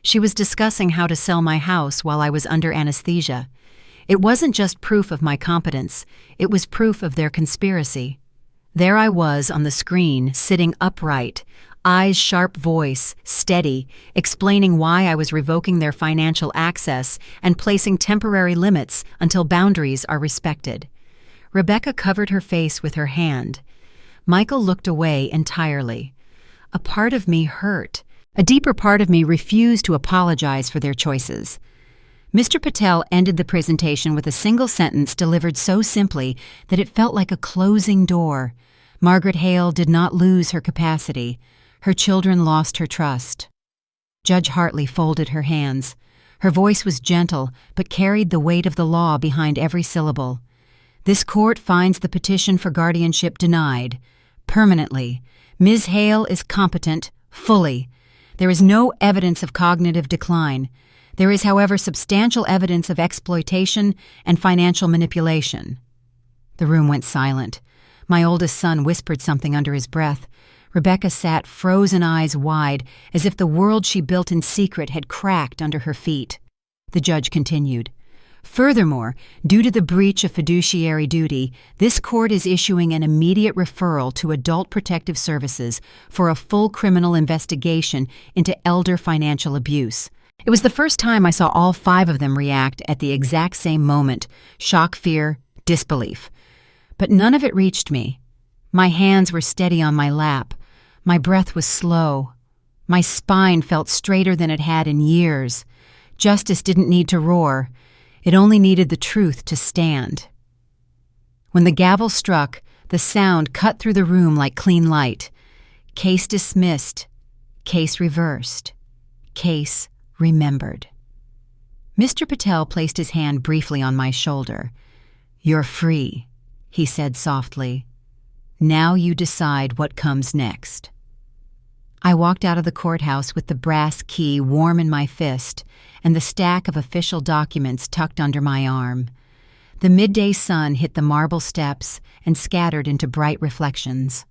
She was discussing how to sell my house while I was under anesthesia. It wasn't just proof of my competence, it was proof of their conspiracy. There I was on the screen, sitting upright, eyes sharp, voice steady, explaining why I was revoking their financial access and placing temporary limits until boundaries are respected. Rebecca covered her face with her hand. Michael looked away entirely. A part of me hurt. A deeper part of me refused to apologize for their choices. Mr. Patel ended the presentation with a single sentence delivered so simply that it felt like a closing door. Margaret Hale did not lose her capacity. Her children lost her trust. Judge Hartley folded her hands. Her voice was gentle, but carried the weight of the law behind every syllable. This court finds the petition for guardianship denied. Permanently. Ms. Hale is competent, fully. There is no evidence of cognitive decline. There is, however, substantial evidence of exploitation and financial manipulation. The room went silent. My oldest son whispered something under his breath. Rebecca sat, frozen eyes wide, as if the world she built in secret had cracked under her feet. The judge continued. Furthermore, due to the breach of fiduciary duty, this court is issuing an immediate referral to Adult Protective Services for a full criminal investigation into elder financial abuse. It was the first time I saw all 5 of them react at the exact same moment: shock, fear, disbelief. But none of it reached me. My hands were steady on my lap. My breath was slow. My spine felt straighter than it had in years. Justice didn't need to roar. It only needed the truth to stand. When the gavel struck, the sound cut through the room like clean light. Case dismissed. Case reversed. Case remembered. Mr. Patel placed his hand briefly on my shoulder. You're free, he said softly. Now you decide what comes next. I walked out of the courthouse with the brass key warm in my fist and the stack of official documents tucked under my arm. The midday sun hit the marble steps and scattered into bright reflections.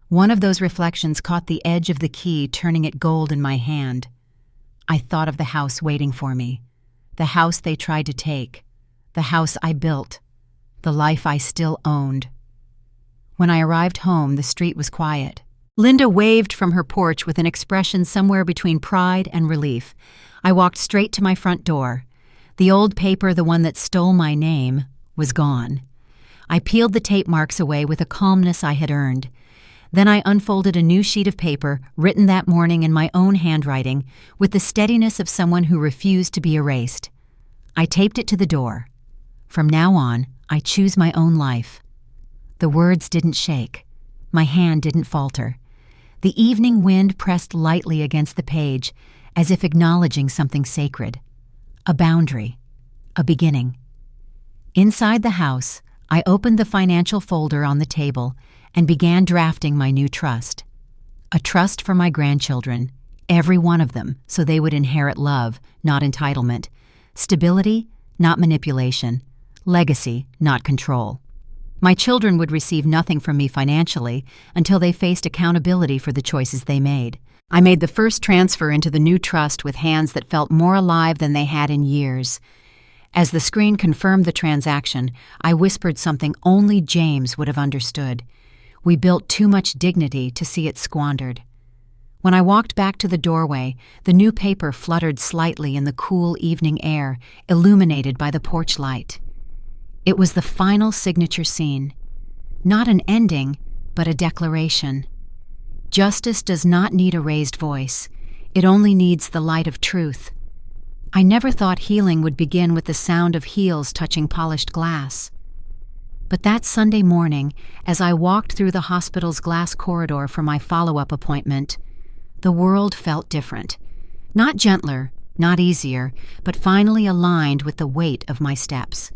One of those reflections caught the edge of the key, turning it gold in my hand. I thought of the house waiting for me, the house they tried to take, the house I built, the life I still owned. When I arrived home, the street was quiet. Linda waved from her porch with an expression somewhere between pride and relief. I walked straight to my front door. The old paper, the one that stole my name, was gone. I peeled the tape marks away with a calmness I had earned. Then I unfolded a new sheet of paper, written that morning in my own handwriting, with the steadiness of someone who refused to be erased. I taped it to the door. From now on, I choose my own life. The words didn't shake. My hand didn't falter. The evening wind pressed lightly against the page, as if acknowledging something sacred. A boundary. A beginning. Inside the house, I opened the financial folder on the table and began drafting my new trust. A trust for my grandchildren, every one of them, so they would inherit love, not entitlement. Stability, not manipulation. legacy, not control. My children would receive nothing from me financially until they faced accountability for the choices they made. I made the first transfer into the new trust with hands that felt more alive than they had in years. As the screen confirmed the transaction, I whispered something only James would have understood. We built too much dignity to see it squandered. When I walked back to the doorway, the new paper fluttered slightly in the cool evening air, illuminated by the porch light. It was the final signature scene. Not an ending, but a declaration. Justice does not need a raised voice. It only needs the light of truth. I never thought healing would begin with the sound of heels touching polished glass. But that Sunday morning, as I walked through the hospital's glass corridor for my follow-up appointment, the world felt different. Not gentler, not easier, but finally aligned with the weight of my steps.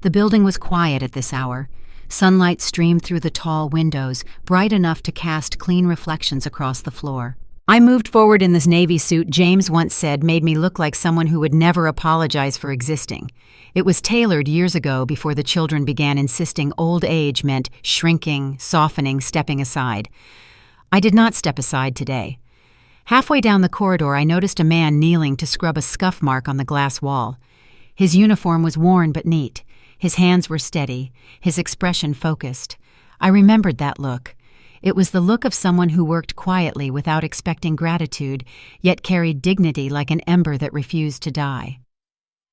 The building was quiet at this hour. Sunlight streamed through the tall windows, bright enough to cast clean reflections across the floor. I moved forward in this navy suit James once said made me look like someone who would never apologize for existing. It was tailored years ago before the children began insisting old age meant shrinking, softening, stepping aside. I did not step aside today. Halfway down the corridor, I noticed a man kneeling to scrub a scuff mark on the glass wall. His uniform was worn but neat. His hands were steady, his expression focused. I remembered that look. It was the look of someone who worked quietly without expecting gratitude, yet carried dignity like an ember that refused to die.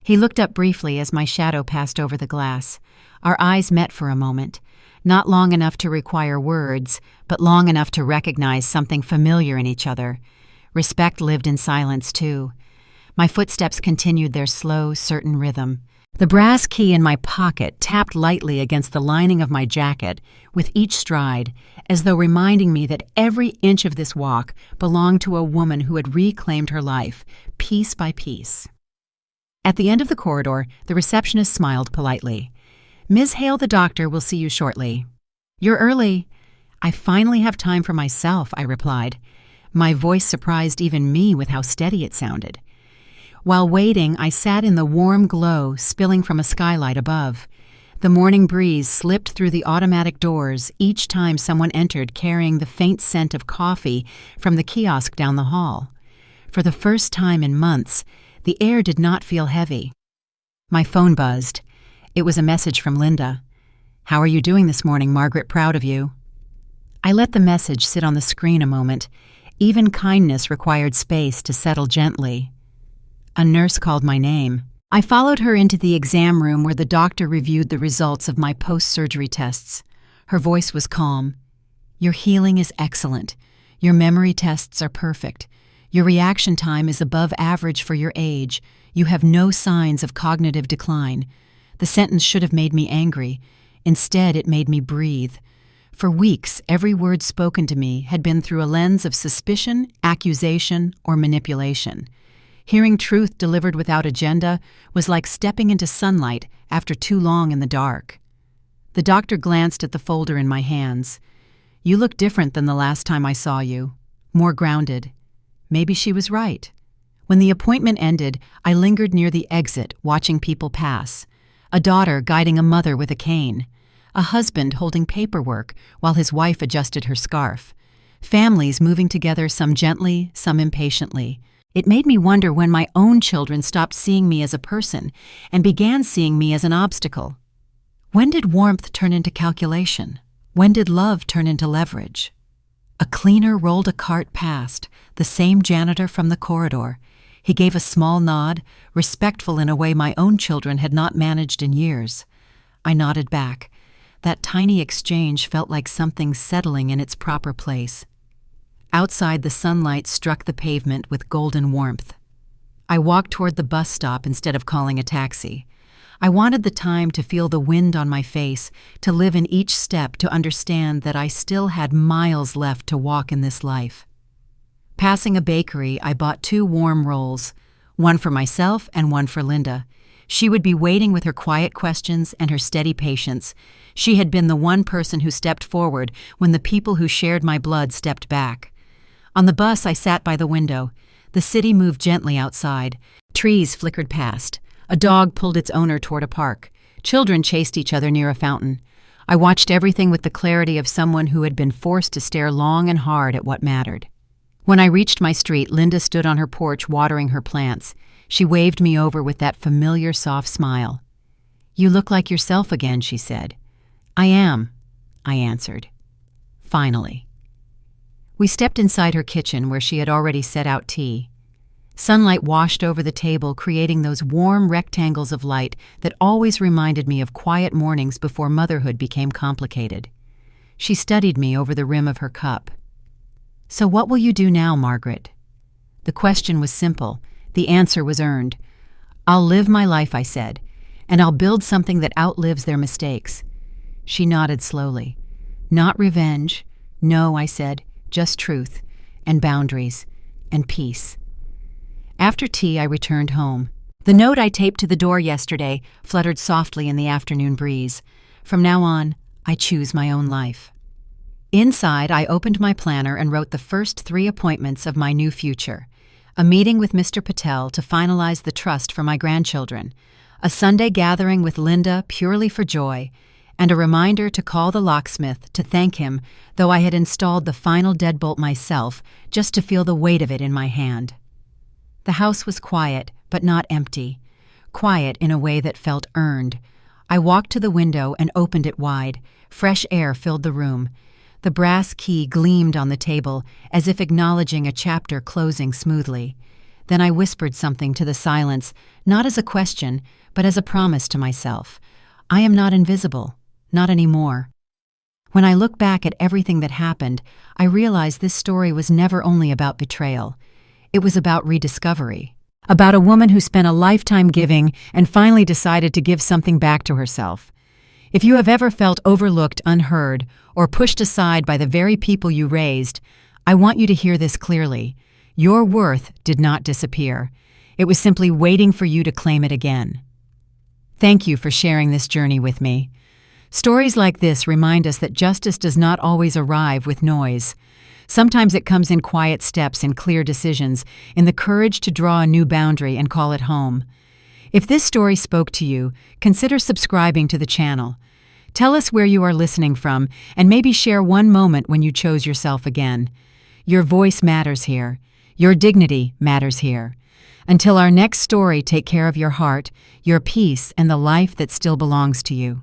He looked up briefly as my shadow passed over the glass. Our eyes met for a moment, not long enough to require words, but long enough to recognize something familiar in each other. Respect lived in silence, too. My footsteps continued their slow, certain rhythm. The brass key in my pocket tapped lightly against the lining of my jacket with each stride, as though reminding me that every inch of this walk belonged to a woman who had reclaimed her life, piece by piece. At the end of the corridor, the receptionist smiled politely. "Ms. Hale, the doctor will see you shortly." "You're early." "I finally have time for myself," I replied. My voice surprised even me with how steady it sounded. While waiting, I sat in the warm glow spilling from a skylight above. The morning breeze slipped through the automatic doors each time someone entered carrying the faint scent of coffee from the kiosk down the hall. For the first time in months, the air did not feel heavy. My phone buzzed. It was a message from Linda. "How are you doing this morning, Margaret? Proud of you." I let the message sit on the screen a moment. Even kindness required space to settle gently. A nurse called my name. I followed her into the exam room where the doctor reviewed the results of my post-surgery tests. Her voice was calm. "Your healing is excellent. Your memory tests are perfect. Your reaction time is above average for your age. You have no signs of cognitive decline." The sentence should have made me angry. Instead, it made me breathe. For weeks, every word spoken to me had been through a lens of suspicion, accusation, or manipulation. Hearing truth delivered without agenda was like stepping into sunlight after too long in the dark. The doctor glanced at the folder in my hands. "You look different than the last time I saw you. More grounded." Maybe she was right. When the appointment ended, I lingered near the exit, watching people pass. A daughter guiding a mother with a cane. A husband holding paperwork while his wife adjusted her scarf. Families moving together, some gently, some impatiently. It made me wonder when my own children stopped seeing me as a person and began seeing me as an obstacle. When did warmth turn into calculation? When did love turn into leverage? A cleaner rolled a cart past, the same janitor from the corridor. He gave a small nod, respectful in a way my own children had not managed in years. I nodded back. That tiny exchange felt like something settling in its proper place. Outside, the sunlight struck the pavement with golden warmth. I walked toward the bus stop instead of calling a taxi. I wanted the time to feel the wind on my face, to live in each step, to understand that I still had miles left to walk in this life. Passing a bakery, I bought 2 warm rolls, one for myself and one for Linda. She would be waiting with her quiet questions and her steady patience. She had been the one person who stepped forward when the people who shared my blood stepped back. On the bus, I sat by the window. The city moved gently outside. Trees flickered past. A dog pulled its owner toward a park. Children chased each other near a fountain. I watched everything with the clarity of someone who had been forced to stare long and hard at what mattered. When I reached my street, Linda stood on her porch watering her plants. She waved me over with that familiar soft smile. "You look like yourself again," she said. "I am," I answered. Finally. We stepped inside her kitchen where she had already set out tea. Sunlight washed over the table, creating those warm rectangles of light that always reminded me of quiet mornings before motherhood became complicated. She studied me over the rim of her cup. "So what will you do now, Margaret?" The question was simple. The answer was earned. "I'll live my life," I said, "and I'll build something that outlives their mistakes." She nodded slowly. "Not revenge. No," I said, "just truth, and boundaries, and peace." After tea, I returned home. The note I taped to the door yesterday fluttered softly in the afternoon breeze. From now on, I choose my own life. Inside, I opened my planner and wrote the first 3 appointments of my new future. A meeting with Mr. Patel to finalize the trust for my grandchildren, a Sunday gathering with Linda purely for joy, and a reminder to call the locksmith to thank him, though I had installed the final deadbolt myself just to feel the weight of it in my hand. The house was quiet, but not empty. Quiet in a way that felt earned. I walked to the window and opened it wide. Fresh air filled the room. The brass key gleamed on the table, as if acknowledging a chapter closing smoothly. Then I whispered something to the silence, not as a question, but as a promise to myself. I am not invisible. Not anymore. When I look back at everything that happened, I realize this story was never only about betrayal. It was about rediscovery. About a woman who spent a lifetime giving and finally decided to give something back to herself. If you have ever felt overlooked, unheard, or pushed aside by the very people you raised, I want you to hear this clearly. Your worth did not disappear. It was simply waiting for you to claim it again. Thank you for sharing this journey with me. Stories like this remind us that justice does not always arrive with noise. Sometimes it comes in quiet steps and clear decisions, in the courage to draw a new boundary and call it home. If this story spoke to you, consider subscribing to the channel. Tell us where you are listening from, and maybe share one moment when you chose yourself again. Your voice matters here. Your dignity matters here. Until our next story, take care of your heart, your peace, and the life that still belongs to you.